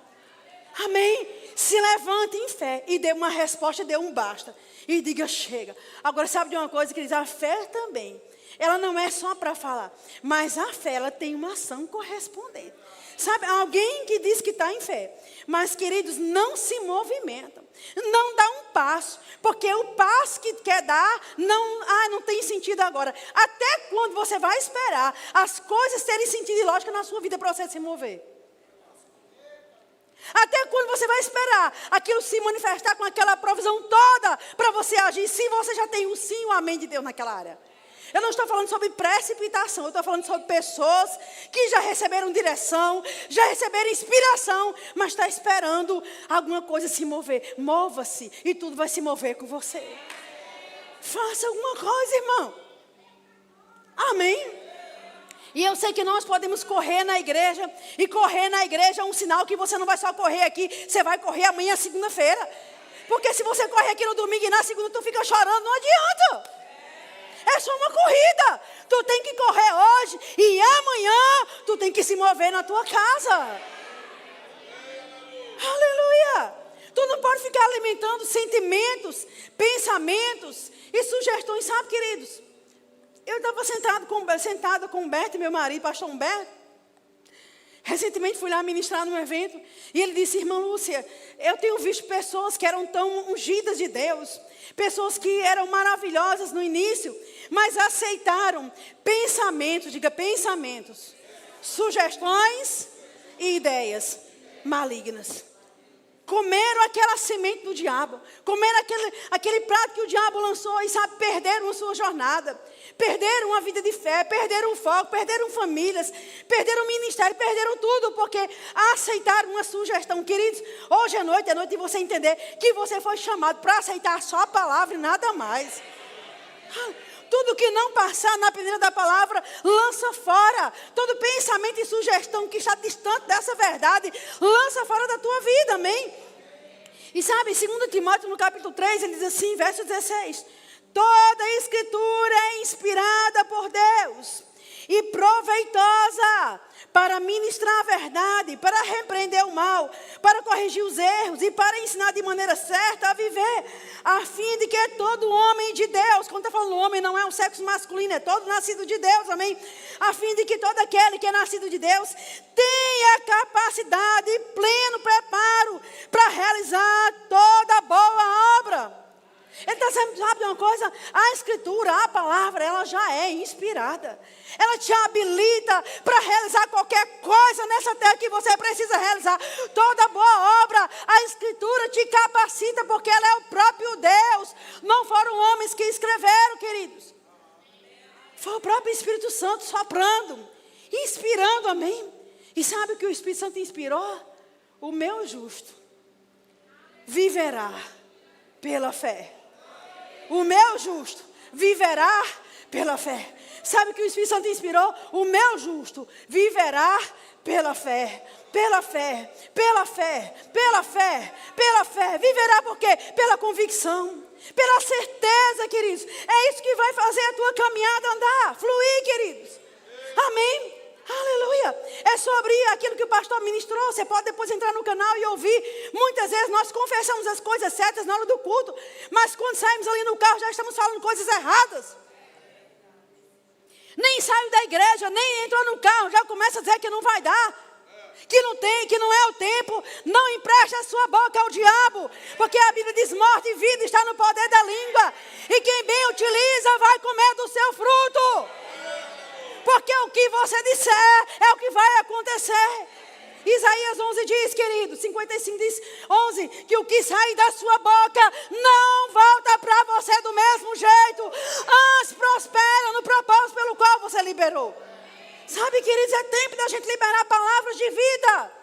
Amém? Se levante em fé. E dê uma resposta, dê um basta. E diga, chega. Agora, sabe de uma coisa, queridos? A fé também. Ela não é só para falar. Mas a fé, ela tem uma ação correspondente. Sabe, alguém que diz que está em fé, mas, queridos, não se movimenta, não dá um passo, porque o passo que quer dar, não tem sentido agora. Até quando você vai esperar as coisas terem sentido e lógica na sua vida para você se mover? Até quando você vai esperar aquilo se manifestar com aquela provisão toda para você agir, se você já tem o sim e o amém de Deus naquela área? Eu não estou falando sobre precipitação, eu estou falando sobre pessoas que já receberam direção, já receberam inspiração, mas está esperando alguma coisa se mover. Mova-se e tudo vai se mover com você. Faça alguma coisa, irmão. Amém? E eu sei que nós podemos correr na igreja, e correr na igreja é um sinal que você não vai só correr aqui, você vai correr amanhã, segunda-feira. Porque se você correr aqui no domingo e na segunda tu fica chorando, não adianta. É só uma corrida. Tu tem que correr hoje e amanhã tu tem que se mover na tua casa. Aleluia. Tu não pode ficar alimentando sentimentos, pensamentos e sugestões, sabe, queridos? Eu estava sentada com o Humberto, meu marido, pastor Humberto. Recentemente fui lá ministrar num evento e ele disse: irmã Lúcia, eu tenho visto pessoas que eram tão ungidas de Deus, pessoas que eram maravilhosas no início, mas aceitaram pensamentos, diga pensamentos, sugestões e ideias malignas. Comeram aquela semente do diabo, comeram aquele prato que o diabo lançou e, sabe, perderam a sua jornada, perderam a vida de fé, perderam o foco, perderam famílias, perderam o ministério, perderam tudo, porque aceitaram uma sugestão. Queridos, hoje é noite de você entender que você foi chamado para aceitar só a palavra e nada mais. Tudo que não passar na peneira da palavra, lança fora. Todo pensamento e sugestão que está distante dessa verdade, lança fora da tua vida, amém? E sabe, 2 Timóteo no capítulo 3, ele diz assim, verso 16. Toda a escritura é inspirada por Deus e proveitosa para ministrar a verdade, para repreender o mal, para corrigir os erros e para ensinar de maneira certa a viver, a fim de que todo homem de Deus, quando está falando homem, não é um sexo masculino, é todo nascido de Deus, amém? A fim de que todo aquele que é nascido de Deus tenha capacidade e pleno preparo para realizar toda boa obra. Ele está dizendo, sabe uma coisa? A escritura, a palavra, ela já é inspirada. Ela te habilita para realizar qualquer coisa nessa terra que você precisa realizar. Toda boa obra, a escritura te capacita, porque ela é o próprio Deus. Não foram homens que escreveram, queridos. Foi o próprio Espírito Santo soprando, inspirando, amém? E sabe o que o Espírito Santo inspirou? O meu justo viverá pela fé. O meu justo viverá pela fé. Sabe o que o Espírito Santo inspirou? O meu justo viverá pela fé. Pela fé, pela fé, pela fé, pela fé. Viverá por quê? Pela convicção, pela certeza, queridos. É isso que vai fazer a tua caminhada andar, fluir, queridos. Amém? Aleluia. É sobre aquilo que o pastor ministrou. Você pode depois entrar no canal e ouvir. Muitas vezes nós confessamos as coisas certas na hora do culto, mas quando saímos ali no carro já estamos falando coisas erradas. Nem saiu da igreja, nem entrou no carro, já começa a dizer que não vai dar, que não tem, que não é o tempo. Não empreste a sua boca ao diabo, porque a Bíblia diz: morte e vida está no poder da língua, e quem bem utiliza vai comer do seu fruto. Porque o que você disser é o que vai acontecer. Isaías 11 diz, querido, 55 diz, 11, que o que sai da sua boca não volta para você do mesmo jeito, antes prospera no propósito pelo qual você liberou. Sabe, queridos, é tempo da gente liberar palavras de vida.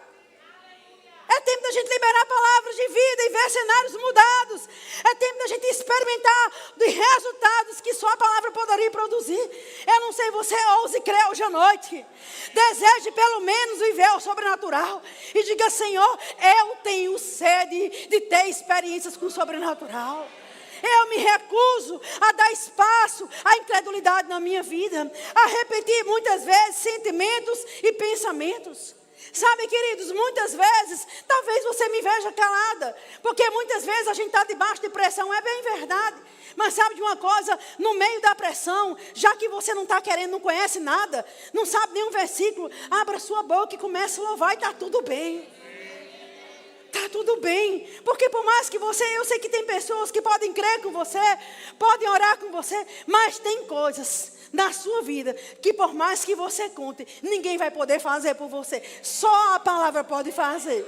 É tempo da gente liberar palavras de vida e ver cenários mudados. É tempo da gente experimentar de resultados que só a palavra poderia produzir. Eu não sei, você ouse crer hoje à noite. Deseje pelo menos viver o sobrenatural. E diga: Senhor, eu tenho sede de ter experiências com o sobrenatural. Eu me recuso a dar espaço à incredulidade na minha vida. A repetir muitas vezes sentimentos e pensamentos. Sabe, queridos, muitas vezes, talvez você me veja calada, porque muitas vezes a gente está debaixo de pressão, é bem verdade. Mas sabe de uma coisa, no meio da pressão, já que você não está querendo, não conhece nada, não sabe nenhum versículo, abra sua boca e comece a louvar e está tudo bem. Está tudo bem, porque por mais que você, eu sei que tem pessoas que podem crer com você, podem orar com você, mas tem coisas na sua vida que por mais que você conte, ninguém vai poder fazer por você, só a palavra pode fazer.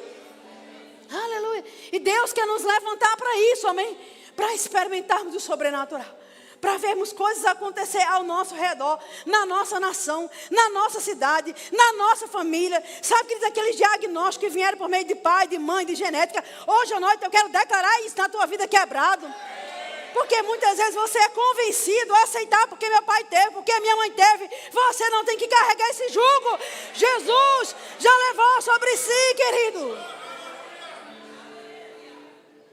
Aleluia. E Deus quer nos levantar para isso, amém? Para experimentarmos o sobrenatural, para vermos coisas acontecer ao nosso redor, na nossa nação, na nossa cidade, na nossa família. Sabe, queridos, aqueles diagnósticos que vieram por meio de pai, de mãe, de genética. Hoje à noite eu quero declarar isso na tua vida quebrado. Porque muitas vezes você é convencido a aceitar porque meu pai teve, porque minha mãe teve. Você não tem que carregar esse jugo. Jesus já levou sobre si, querido.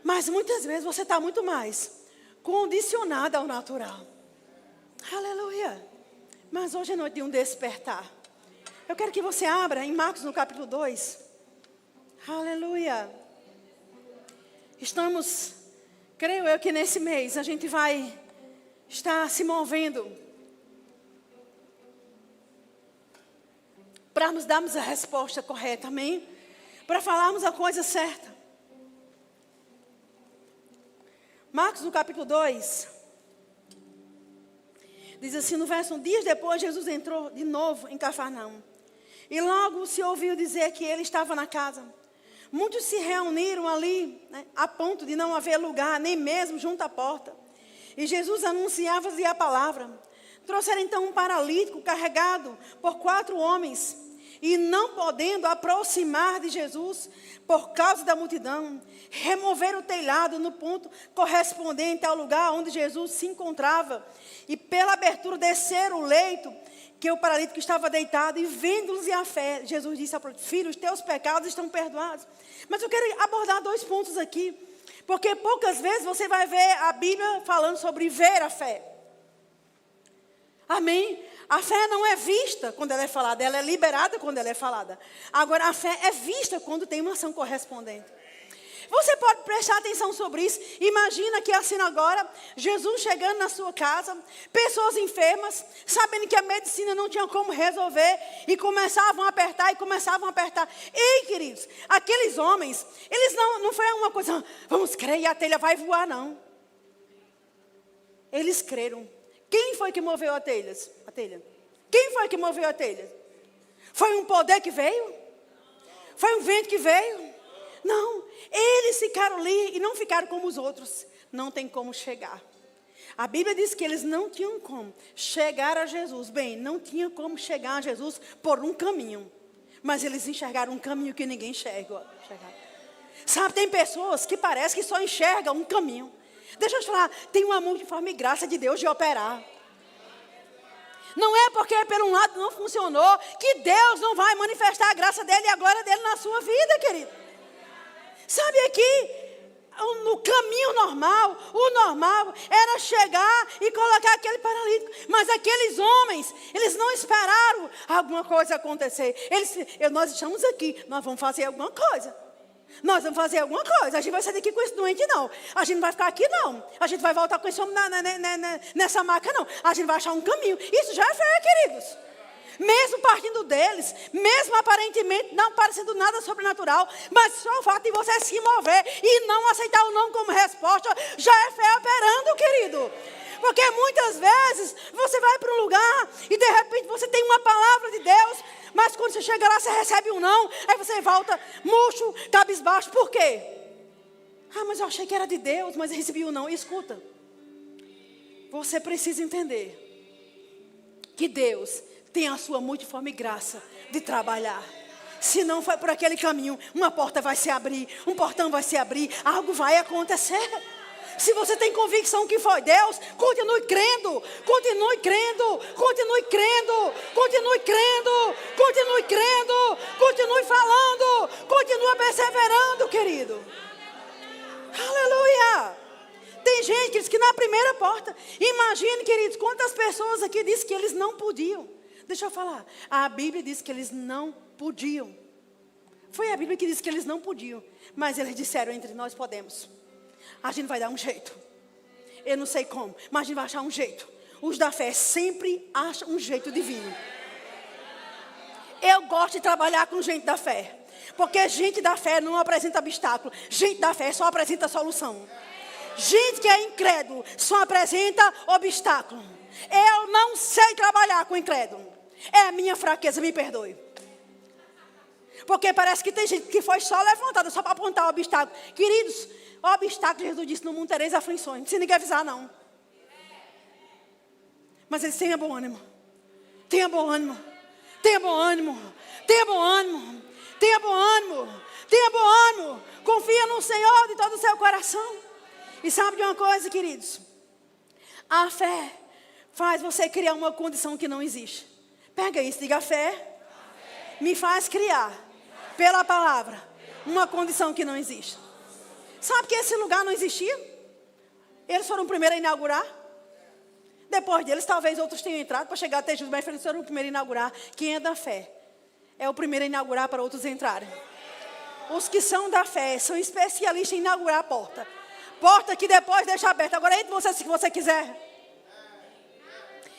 Mas muitas vezes você está muito mais condicionado ao natural. Aleluia. Mas hoje é noite de um despertar. Eu quero que você abra em Marcos no capítulo 2. Aleluia. Estamos, creio eu que nesse mês a gente vai estar se movendo para nos darmos a resposta correta, amém? Para falarmos a coisa certa. Marcos no capítulo 2. Diz assim no verso 1, dias depois Jesus entrou de novo em Cafarnaum. E logo se ouviu dizer que ele estava na casa. Muitos se reuniram ali, a ponto de não haver lugar, nem mesmo junto à porta. E Jesus anunciava-lhes a palavra. Trouxeram então um paralítico carregado por 4 homens. E não podendo aproximar de Jesus, por causa da multidão, removeram o telhado no ponto correspondente ao lugar onde Jesus se encontrava. E pela abertura desceram o leito que o paralítico estava deitado. E vendo-lhes a fé, Jesus disse ao paralítico: filho, os teus pecados estão perdoados. Mas eu quero abordar 2 pontos aqui. Porque poucas vezes você vai ver a Bíblia falando sobre ver a fé. Amém? A fé não é vista quando ela é falada, ela é liberada quando ela é falada. Agora, a fé é vista quando tem uma ação correspondente. Você pode prestar atenção sobre isso. Imagina que assim agora, Jesus chegando na sua casa, pessoas enfermas, sabendo que a medicina não tinha como resolver, e começavam a apertar, Ei, queridos, aqueles homens, eles não foi uma coisa, vamos crer e a telha vai voar, não. Eles creram. Quem foi que moveu a telha? Quem foi que moveu a telha? Foi um poder que veio? Foi um vento que veio? Não, eles ficaram ali e não ficaram como os outros. Não tem como chegar. A Bíblia diz que eles não tinham como chegar a Jesus. Bem, não tinha como chegar a Jesus por um caminho. Mas eles enxergaram um caminho que ninguém enxerga. Sabe, tem pessoas que parece que só enxergam um caminho. Deixa eu te falar, tem uma multiforme graça de Deus de operar. Não é porque por um lado não funcionou que Deus não vai manifestar a graça dele e a glória dele na sua vida, querido. Sabe aqui, no caminho normal, o normal era chegar e colocar aquele paralítico. Mas aqueles homens, eles não esperaram alguma coisa acontecer. Nós estamos aqui, nós vamos fazer alguma coisa. Nós vamos fazer alguma coisa. A gente vai sair daqui com esse doente, não. A gente não vai ficar aqui, não. A gente vai voltar com esse homem nessa maca, não. A gente vai achar um caminho. Isso já é fé, queridos. Mesmo partindo deles, mesmo aparentemente não parecendo nada sobrenatural, mas só o fato de você se mover e não aceitar o não como resposta, já é fé operando, querido. Porque muitas vezes você vai para um lugar e de repente você tem uma palavra de Deus, mas quando você chega lá você recebe um não, aí você volta murcho, cabisbaixo. Por quê? Mas eu achei que era de Deus, mas eu recebi um não. Escuta, você precisa entender que Deus tem a sua multiforme graça de trabalhar. Se não for por aquele caminho, uma porta vai se abrir, um portão vai se abrir, algo vai acontecer. Se você tem convicção que foi Deus, continue crendo, continue crendo, continue crendo, continue crendo, continue crendo, continue falando, continue perseverando, querido. Aleluia! Tem gente que diz que na primeira porta, imagine, queridos, quantas pessoas aqui dizem que eles não podiam. Deixa eu falar, a Bíblia diz que eles não podiam. Foi a Bíblia que disse que eles não podiam, mas eles disseram: entre nós podemos. A gente vai dar um jeito. Eu não sei como, mas a gente vai achar um jeito. Os da fé sempre acham um jeito divino. Eu gosto de trabalhar com gente da fé, porque gente da fé não apresenta obstáculo. Gente da fé só apresenta solução. Gente que é incrédulo só apresenta obstáculo. Eu não sei trabalhar com incrédulo. É a minha fraqueza, me perdoe. Porque parece que tem gente que foi só levantada só para apontar o obstáculo. Queridos, o obstáculo, Jesus disse: no mundo tereis aflições. Não precisa ninguém avisar, não. Mas eles tenham bom ânimo. Tenha bom ânimo. Tenha bom ânimo. Tenha bom ânimo. Tenha bom ânimo. Tenha bom ânimo. Confia no Senhor de todo o seu coração. E sabe de uma coisa, queridos? A fé faz você criar uma condição que não existe. Pega isso, diga: a fé me faz criar, pela palavra, uma condição que não existe. Sabe que esse lugar não existia? Eles foram o primeiro a inaugurar. Depois deles, talvez outros tenham entrado para chegar até Jesus, mas eles foram o primeiro a inaugurar. Quem é da fé é o primeiro a inaugurar para outros entrarem. Os que são da fé são especialistas em inaugurar a porta. Porta que depois deixa aberta. Agora entre você se você quiser.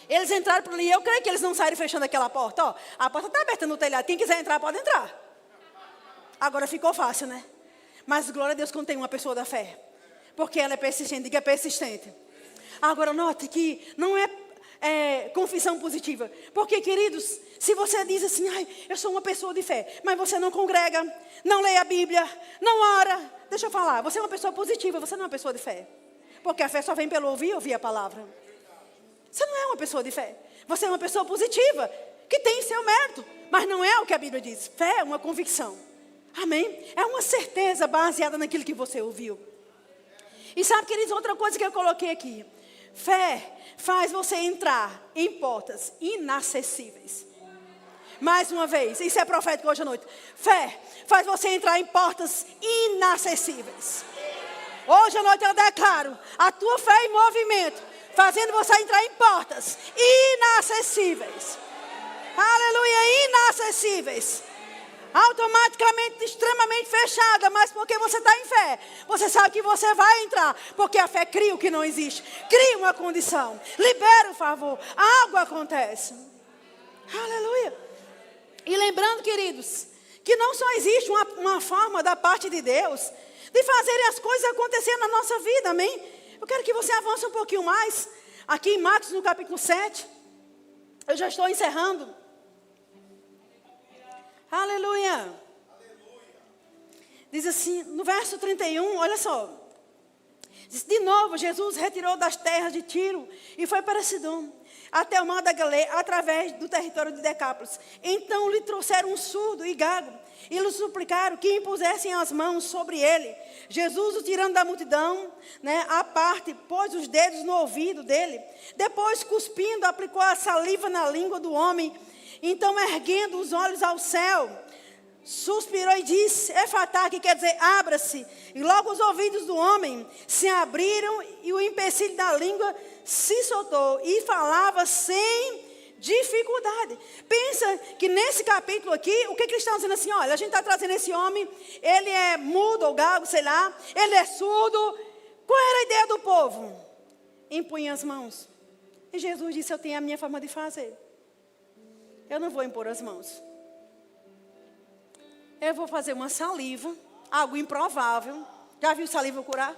Eles entraram por ali. Eu creio que eles não saíram fechando aquela porta. Ó, a porta está aberta no telhado. Quem quiser entrar, pode entrar. Agora ficou fácil, né? Mas glória a Deus quando tem uma pessoa da fé. Porque ela é persistente. Diga persistente. Agora note que não é confissão positiva. Porque, queridos, se você diz assim, ai, eu sou uma pessoa de fé, mas você não congrega, não lê a Bíblia, não ora. Deixa eu falar, você é uma pessoa positiva, você não é uma pessoa de fé. Porque a fé só vem pelo ouvir a palavra. Você não é uma pessoa de fé. Você é uma pessoa positiva, que tem seu mérito. Mas não é o que a Bíblia diz. Fé é uma convicção. Amém? É uma certeza baseada naquilo que você ouviu. E sabe, queridos, outra coisa que eu coloquei aqui. Fé faz você entrar em portas inacessíveis. Mais uma vez, isso é profético hoje à noite. Fé faz você entrar em portas inacessíveis. Hoje à noite eu declaro a tua fé em movimento, fazendo você entrar em portas inacessíveis. Aleluia, inacessíveis. Automaticamente, extremamente fechada, mas porque você está em fé, você sabe que você vai entrar, porque a fé cria o que não existe, cria uma condição, libera o favor, algo acontece. Aleluia. E lembrando, queridos, que não só existe uma forma da parte de Deus de fazerem as coisas acontecerem na nossa vida, amém? Eu quero que você avance um pouquinho mais, aqui em Marcos no capítulo 7, eu já estou encerrando. Aleluia. Diz assim, no verso 31, olha só. Diz, de novo, Jesus retirou das terras de Tiro e foi para Sidom, até o mar da Galileia, através do território de Decápolis. Então lhe trouxeram um surdo e gago, e lhe suplicaram que impusessem as mãos sobre ele. Jesus, o tirando da multidão, à parte, pôs os dedos no ouvido dele. Depois, cuspindo, aplicou a saliva na língua do homem. Então, erguendo os olhos ao céu, suspirou e disse, Efatá, que quer dizer, abra-se. E logo os ouvidos do homem se abriram e o empecilho da língua se soltou. E falava sem dificuldade. Pensa que nesse capítulo aqui, o que eles estão dizendo assim? Olha, a gente está trazendo esse homem, ele é mudo ou gago, sei lá, ele é surdo. Qual era a ideia do povo? Impunha as mãos. E Jesus disse, eu tenho a minha forma de fazer. Eu não vou impor as mãos. Eu vou fazer uma saliva, algo improvável. Já viu saliva curar?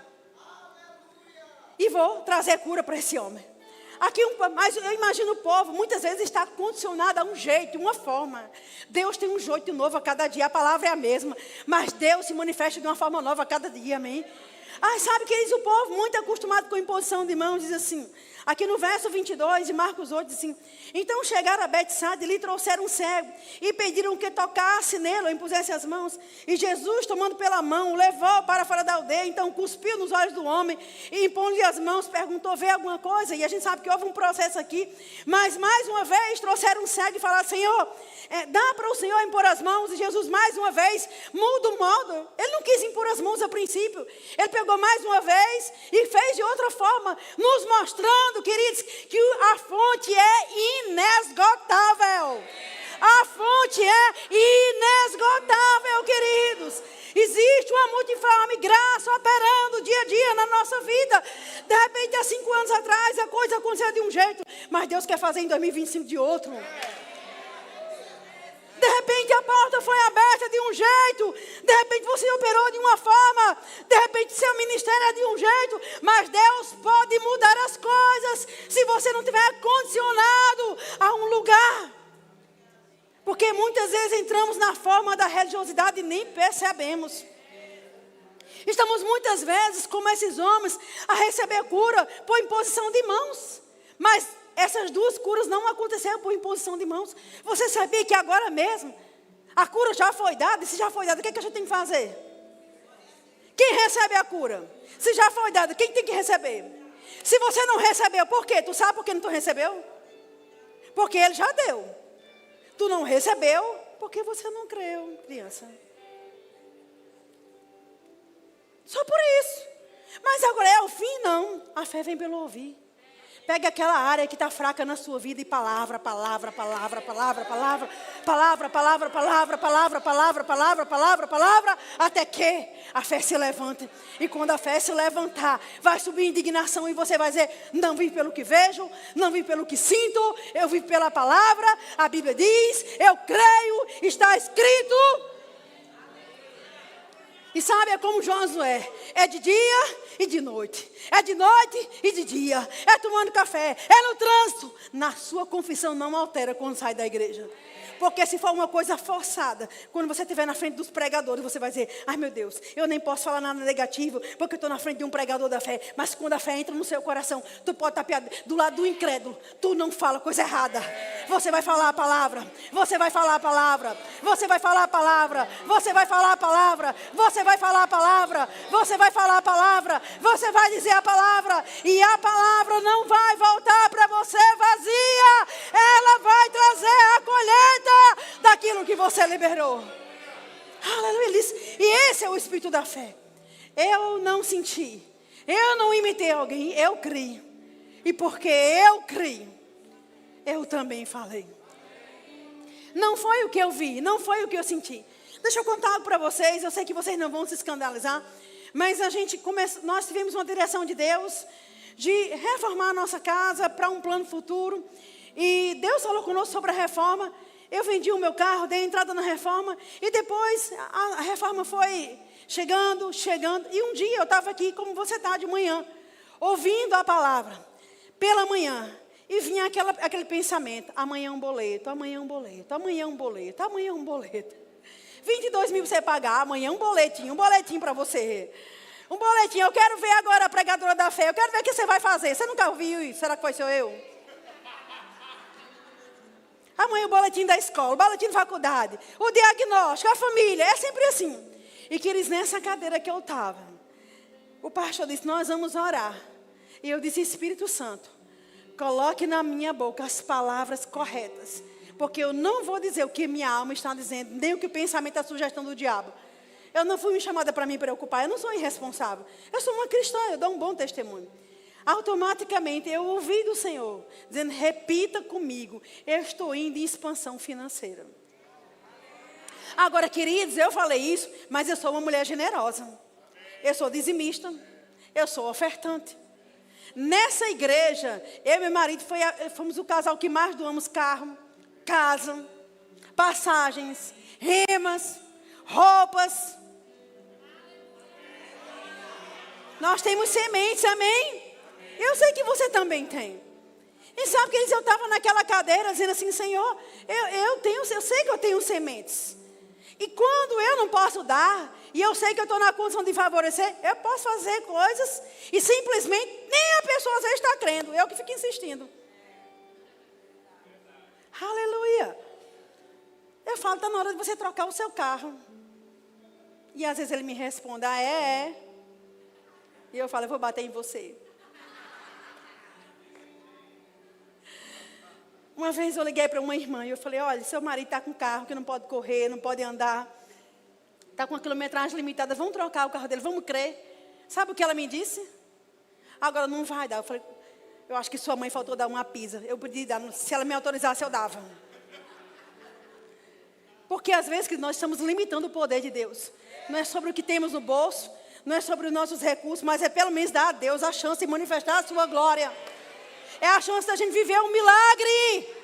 E vou trazer cura para esse homem. Mas eu imagino o povo, muitas vezes está condicionado a um jeito, uma forma. Deus tem um jeito novo a cada dia, a palavra é a mesma. Mas Deus se manifesta de uma forma nova a cada dia, amém? Sabe, queridos, o povo muito acostumado com a imposição de mãos, diz assim, aqui no verso 22 de Marcos 8, diz assim, então chegaram a Betsaida e lhe trouxeram um cego, e pediram que tocasse nele, ou impusesse as mãos, e Jesus, tomando pela mão, o levou para fora da aldeia, então cuspiu nos olhos do homem, e impondo-lhe as mãos, perguntou, vê alguma coisa? E a gente sabe que houve um processo aqui, mas mais uma vez trouxeram um cego e falaram, Senhor, dá para o Senhor impor as mãos, e Jesus mais uma vez muda o modo, ele não quis impor as mãos a princípio, ele pegou mais uma vez e fez de outra forma, nos mostrando, queridos, que a fonte é inesgotável. A fonte é inesgotável, queridos. Existe uma multiforme graça operando dia a dia na nossa vida. De repente, há 5 anos atrás, a coisa aconteceu de um jeito, mas Deus quer fazer em 2025 de outro. De repente a porta foi aberta de um jeito, de repente você operou de uma forma, de repente seu ministério é de um jeito, mas Deus pode mudar as coisas se você não estiver condicionado a um lugar. Porque muitas vezes entramos na forma da religiosidade e nem percebemos. Estamos muitas vezes, como esses homens, a receber cura por imposição de mãos, mas essas 2 curas não aconteceram por imposição de mãos. Você sabia que agora mesmo a cura já foi dada? E se já foi dada, o que a gente tem que fazer? Quem recebe a cura? Se já foi dada, quem tem que receber? Se você não recebeu, por quê? Tu sabe por que não tu recebeu? Porque ele já deu. Tu não recebeu porque você não creu, criança. Só por isso. Mas agora é o fim? Não. A fé vem pelo ouvir. Pega aquela área que está fraca na sua vida e palavra, palavra, palavra, palavra, palavra, palavra, palavra, palavra, palavra, palavra, palavra, palavra, palavra, até que a fé se levante. E quando a fé se levantar, vai subir indignação e você vai dizer, não vivo pelo que vejo, não vivo pelo que sinto, eu vivo pela palavra. A Bíblia diz, eu creio, está escrito. E sabe, é como Josué, é de dia e de noite, é de noite e de dia, é tomando café, é no trânsito. Na sua confissão não altera quando sai da igreja. Porque se for uma coisa forçada, quando você estiver na frente dos pregadores, você vai dizer, ai meu Deus, eu nem posso falar nada negativo, porque eu estou na frente de um pregador da fé. Mas quando a fé entra no seu coração, tu pode estar do lado do incrédulo, tu não fala coisa errada. Você vai falar a palavra, você vai falar a palavra, você vai falar a palavra, você vai falar a palavra, você vai falar a palavra, você vai falar a palavra, você vai dizer a palavra, e a palavra não vai voltar para você vazia, ela vai trazer a colheita daquilo que você liberou. Aleluia. E esse é o espírito da fé. Eu não senti, eu não imitei alguém, eu criei. E porque eu criei, eu também falei. Não foi o que eu vi, não foi o que eu senti. Deixa eu contar algo para vocês, eu sei que vocês não vão se escandalizar, mas nós tivemos uma direção de Deus de reformar a nossa casa para um plano futuro. E Deus falou conosco sobre a reforma. Eu vendi o meu carro, dei entrada na reforma. E depois a reforma foi chegando. E um dia eu estava aqui, como você está de manhã, ouvindo a palavra, pela manhã. E vinha aquele pensamento, amanhã um boleto, amanhã um boleto, amanhã um boleto, amanhã um boleto. 22 mil para você pagar, amanhã um boletim para você. Um boletim, eu quero ver agora a pregadora da fé, eu quero ver o que você vai fazer. Você nunca ouviu isso? Será que foi só eu? Amanhã o boletim da escola, o boletim da faculdade, o diagnóstico, a família, é sempre assim. E queridos, nessa cadeira que eu estava, o pastor disse, nós vamos orar. E eu disse, Espírito Santo, coloque na minha boca as palavras corretas. Porque eu não vou dizer o que minha alma está dizendo, nem o que o pensamento, a sugestão do diabo. Eu não fui chamada para me preocupar, eu não sou irresponsável. Eu sou uma cristã, eu dou um bom testemunho. Automaticamente eu ouvi do Senhor, dizendo, repita comigo, eu estou indo em expansão financeira. Agora, queridos, eu falei isso, mas eu sou uma mulher generosa. Eu sou dizimista, eu sou ofertante. Nessa igreja, eu e meu marido fomos o casal que mais doamos carro, casa, passagens, remas, roupas. Nós temos sementes, amém? Eu sei que você também tem. E sabe que eu estava naquela cadeira dizendo assim, Senhor, eu sei que eu tenho sementes. E quando eu não posso dar, e eu sei que eu estou na condição de favorecer, eu posso fazer coisas e simplesmente nem a pessoa às vezes está crendo. Eu que fico insistindo. Aleluia. Eu falo, está na hora de você trocar o seu carro. E às vezes ele me responde, é. E eu falo, eu vou bater em você. Uma vez eu liguei para uma irmã e eu falei, olha, seu marido está com carro que não pode correr, não pode andar. Está com uma quilometragem limitada, vamos trocar o carro dele, vamos crer. Sabe o que ela me disse? Agora não vai dar. Eu falei, eu acho que sua mãe faltou dar uma pizza. Eu podia dar, se ela me autorizasse, eu dava. Porque às vezes que nós estamos limitando o poder de Deus. Não é sobre o que temos no bolso, não é sobre os nossos recursos, mas é pelo menos dar a Deus a chance de manifestar a sua glória. É a chance da gente viver um milagre.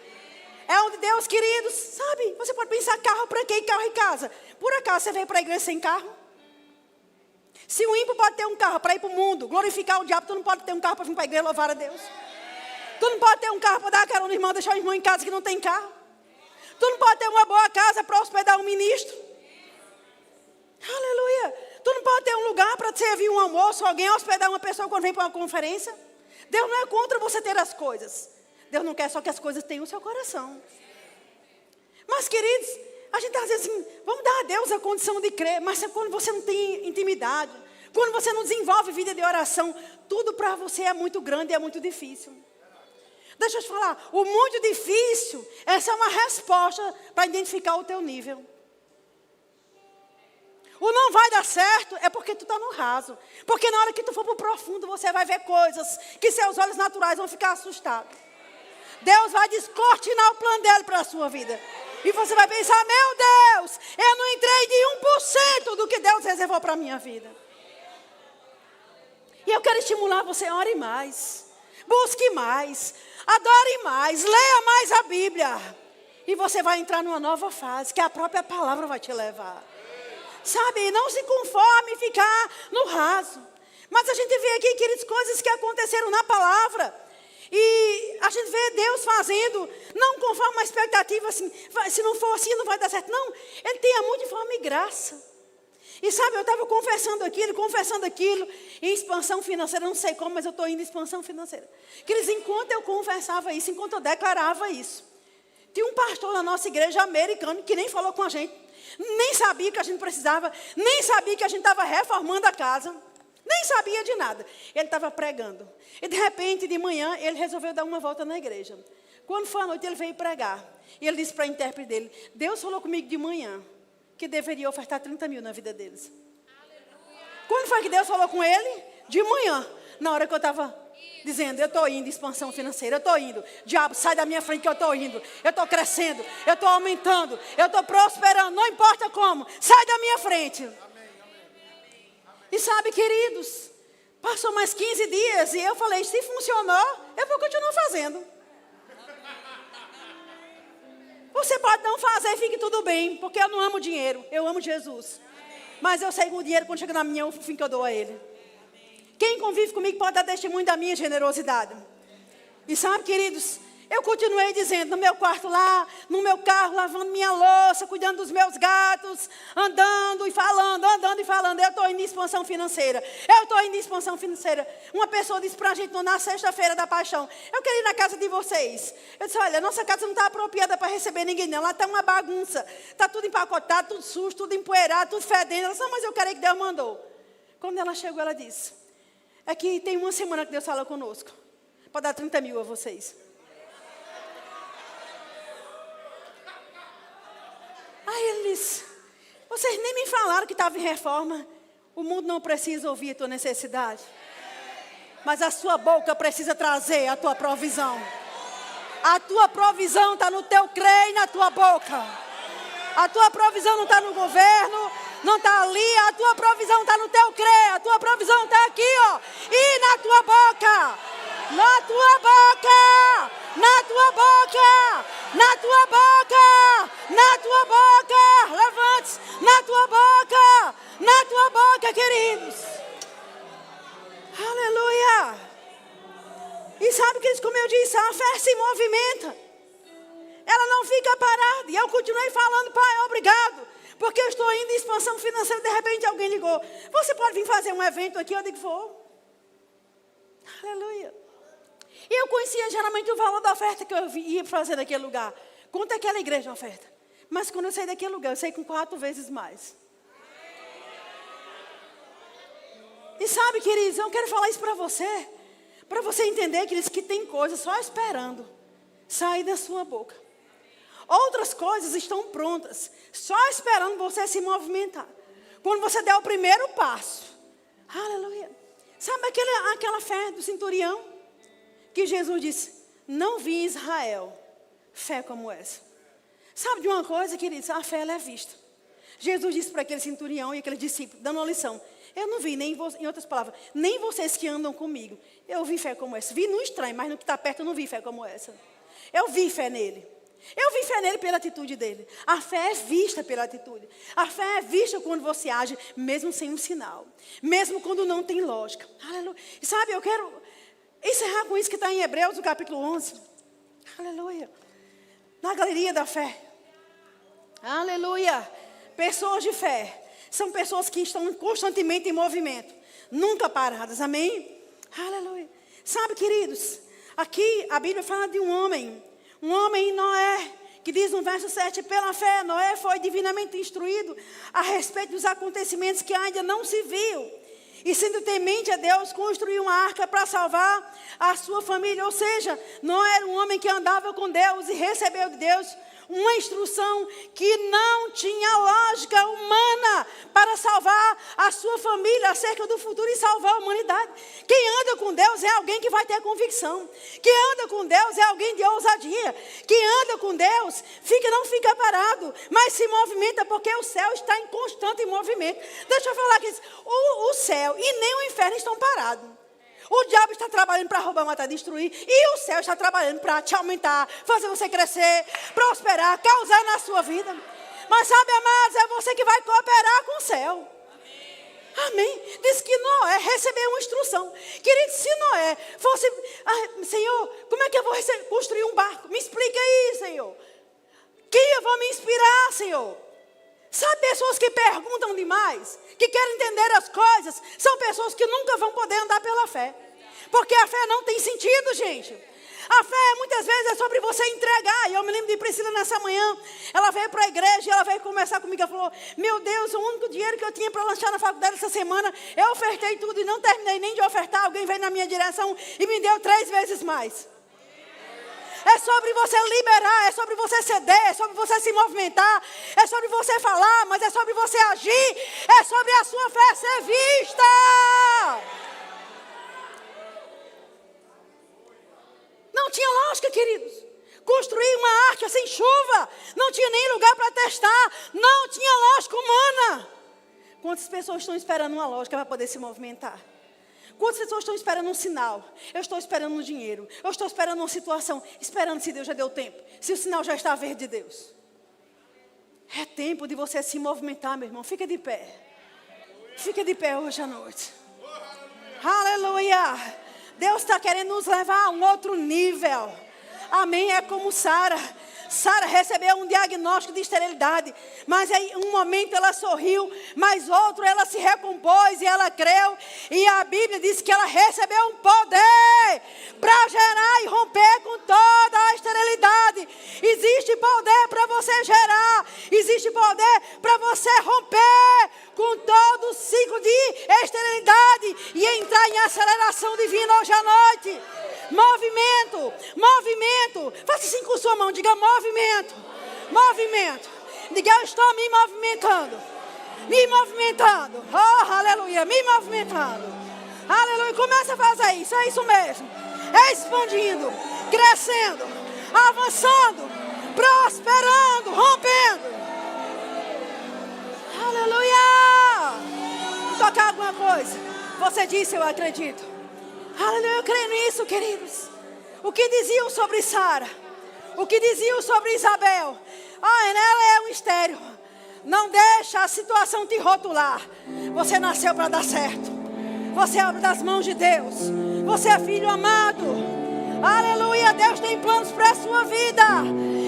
É onde Deus, queridos, sabe? Você pode pensar, carro para quê? Carro e casa. Por acaso você veio para a igreja sem carro? Se o ímpio pode ter um carro para ir para o mundo, glorificar o diabo, tu não pode ter um carro para vir para a igreja louvar a Deus. Tu não pode ter um carro para dar a carona no irmão, deixar o irmão em casa que não tem carro. Tu não pode ter uma boa casa para hospedar um ministro. Aleluia. Tu não pode ter um lugar para servir um almoço, alguém hospedar uma pessoa quando vem para uma conferência. Deus não é contra você ter as coisas. Deus não quer só que as coisas tenham o seu coração. Mas, queridos, a gente está dizendo assim, vamos dar a Deus a condição de crer. Mas quando você não tem intimidade, quando você não desenvolve vida de oração, tudo para você é muito grande e é muito difícil. Deixa eu te falar, o muito difícil, essa é uma resposta para identificar o teu nível. O não vai dar certo é porque tu está no raso. Porque na hora que tu for para o profundo, você vai ver coisas que seus olhos naturais vão ficar assustados. Deus vai descortinar o plano dele para a sua vida. E você vai pensar, meu Deus, eu não entrei de 1% do que Deus reservou para a minha vida. E eu quero estimular você, ore mais. Busque mais. Adore mais. Leia mais a Bíblia. E você vai entrar numa nova fase, que a própria palavra vai te levar. Sabe, não se conforme em ficar no raso. Mas a gente vê aqui, queridos, coisas que aconteceram na palavra. E a gente vê Deus fazendo, não conforme uma expectativa assim, se não for assim não vai dar certo. Não, Ele tem amor de forma e graça. E sabe, eu estava confessando aquilo, em expansão financeira, não sei como, mas eu estou indo em expansão financeira. Queridos, enquanto eu confessava isso, enquanto eu declarava isso, tinha um pastor na nossa igreja americano que nem falou com a gente, nem sabia que a gente precisava, nem sabia que a gente estava reformando a casa. Nem sabia de nada. Ele estava pregando. E de repente, de manhã, ele resolveu dar uma volta na igreja. Quando foi à noite, ele veio pregar. E ele disse para a intérprete dele, Deus falou comigo de manhã que deveria ofertar 30 mil na vida deles. Quando foi que Deus falou com ele? De manhã. Na hora que eu estava dizendo, eu estou indo em expansão financeira, eu estou indo. Diabo, sai da minha frente que eu estou indo. Eu estou crescendo, eu estou aumentando, eu estou prosperando, não importa como. Sai da minha frente. E sabe, queridos, passou mais 15 dias e eu falei, se funcionou, eu vou continuar fazendo. Você pode não fazer e fique tudo bem, porque eu não amo dinheiro, eu amo Jesus. Mas eu sei que o dinheiro, quando chega na minha, o fim que eu dou a Ele. Quem convive comigo pode dar testemunho da minha generosidade. E sabe, queridos, eu continuei dizendo, no meu quarto lá, no meu carro, lavando minha louça, cuidando dos meus gatos, andando e falando, eu estou indo em expansão financeira, Uma pessoa disse para a gente, na sexta-feira da paixão, eu quero ir na casa de vocês. Eu disse, olha, nossa casa não está apropriada para receber ninguém não, lá está uma bagunça, está tudo empacotado, tudo sujo, tudo empoeirado, tudo fedendo. Ela disse, não, mas eu quero que Deus mandou. Quando ela chegou, ela disse, é que tem uma semana que Deus fala conosco, para dar 30 mil a vocês. Aí ele disse, vocês nem me falaram que estava em reforma. O mundo não precisa ouvir a tua necessidade. Mas a sua boca precisa trazer a tua provisão. A tua provisão está no teu crer e na tua boca. A tua provisão não está no governo, não está ali. A tua provisão está no teu crer. A tua provisão está aqui, ó. E na tua boca. Na tua boca. Na tua boca. Na tua boca. Na tua boca. Levante-se. Na tua boca. Na tua boca, queridos. Aleluia. E sabe, queridos, como eu disse, a fé se movimenta. Ela não fica parada. E eu continuei falando, Pai, obrigado. Porque eu estou indo em expansão financeira. De repente alguém ligou. Você pode vir fazer um evento aqui? Eu digo, vou. Aleluia. E eu conhecia geralmente o valor da oferta que eu ia fazer naquele lugar. Quanto é aquela igreja oferta? Mas quando eu saí daquele lugar, eu saí com 4 vezes mais. E sabe, queridos, eu quero falar isso para você. Para você entender, queridos, que tem coisas só esperando sair da sua boca. Outras coisas estão prontas, só esperando você se movimentar. Quando você der o primeiro passo. Aleluia. Sabe aquela fé do centurião? Que Jesus disse, não vi em Israel fé como essa. Sabe de uma coisa, queridos? A fé ela é vista. Jesus disse para aquele centurião e aquele discípulo, dando uma lição. Eu não vi, em outras palavras, nem vocês que andam comigo. Eu vi fé como essa. Vi no estranho, mas no que está perto eu não vi fé como essa. Eu vi fé nele. Eu vi fé nele pela atitude dele. A fé é vista pela atitude. A fé é vista quando você age, mesmo sem um sinal. Mesmo quando não tem lógica. Aleluia. E sabe, eu quero encerrar com isso que está em Hebreus, no capítulo 11. Aleluia. Na galeria da fé. Aleluia. Pessoas de fé. São pessoas que estão constantemente em movimento. Nunca paradas. Amém? Aleluia. Sabe, queridos, aqui a Bíblia fala de um homem Noé, que diz no verso 7, pela fé Noé foi divinamente instruído a respeito dos acontecimentos que ainda não se viu. E sendo temente a Deus, construiu uma arca para salvar a sua família. Ou seja, Noé era um homem que andava com Deus e recebeu de Deus Uma instrução que não tinha lógica humana para salvar a sua família acerca do futuro e salvar a humanidade. Quem anda com Deus é alguém que vai ter convicção. Quem anda com Deus é alguém de ousadia. Quem anda com Deus não fica parado, mas se movimenta, porque o céu está em constante movimento. Deixa eu falar aqui, o céu e nem o inferno estão parados. O diabo está trabalhando para roubar, matar, destruir. E o céu está trabalhando para te aumentar, fazer você crescer, prosperar, causar na sua vida. Mas sabe, amados, é você que vai cooperar com o céu. Amém? Diz que Noé recebeu uma instrução. Querido, se Noé fosse... Senhor, como é que eu vou construir um barco? Me explica aí, Senhor. Quem eu vou me inspirar, Senhor? Sabe, pessoas que perguntam demais, que querem entender as coisas, são pessoas que nunca vão poder andar pela fé. Porque a fé não tem sentido, gente. A fé, muitas vezes, é sobre você entregar. E eu me lembro de Priscila nessa manhã. Ela veio para a igreja e ela veio conversar comigo. Ela falou, meu Deus, o único dinheiro que eu tinha para lanchar na faculdade essa semana, eu ofertei tudo e não terminei nem de ofertar. Alguém veio na minha direção e me deu 3 vezes mais. É sobre você liberar, é sobre você ceder, é sobre você se movimentar, é sobre você falar, mas é sobre você agir, é sobre a sua fé ser vista. Não tinha lógica, queridos. Construir uma arca sem chuva, não tinha nem lugar para testar, não tinha lógica humana. Quantas pessoas estão esperando uma lógica para poder se movimentar? Quantas pessoas estão esperando um sinal? Eu estou esperando um dinheiro. Eu estou esperando uma situação. Esperando se Deus já deu tempo. Se o sinal já está verde de Deus. É tempo de você se movimentar, meu irmão. Fica de pé. Fica de pé hoje à noite. Aleluia. Deus está querendo nos levar a um outro nível. Amém. É como Sara. Sara recebeu um diagnóstico de esterilidade, mas em um momento ela sorriu, mas outro ela se recompôs e ela creu, e a Bíblia diz que ela recebeu um poder para gerar e romper com toda a esterilidade. Existe poder para você gerar, existe poder para você romper com todo o ciclo de esterilidade e entrar em aceleração divina hoje à noite. Movimento, movimento. Faça assim com sua mão, diga movimento, movimento. Diga, eu estou me movimentando, me movimentando. Oh, aleluia, me movimentando. Aleluia, começa a fazer isso, é isso mesmo. Expandindo, crescendo, avançando, prosperando, rompendo. Aleluia. Tocar alguma coisa. Você disse, eu acredito. Aleluia, eu creio nisso, queridos. O que diziam sobre Sara? O que diziam sobre Isabel? Ela é um estéril. Não deixa a situação te rotular. Você nasceu para dar certo. Você é das mãos de Deus. Você é filho amado. Aleluia, Deus tem planos para a sua vida.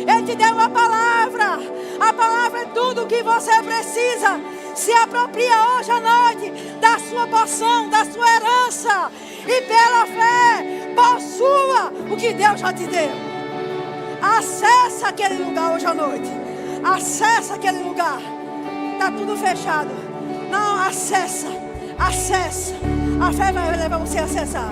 Ele te deu uma palavra. A palavra é tudo o que você precisa. Se apropria hoje à noite da sua porção, da sua herança. E pela fé, possua o que Deus já te deu. Acessa aquele lugar hoje à noite. Acessa aquele lugar. Está tudo fechado. Não, acessa. Acessa. A fé vai levar você a acessar.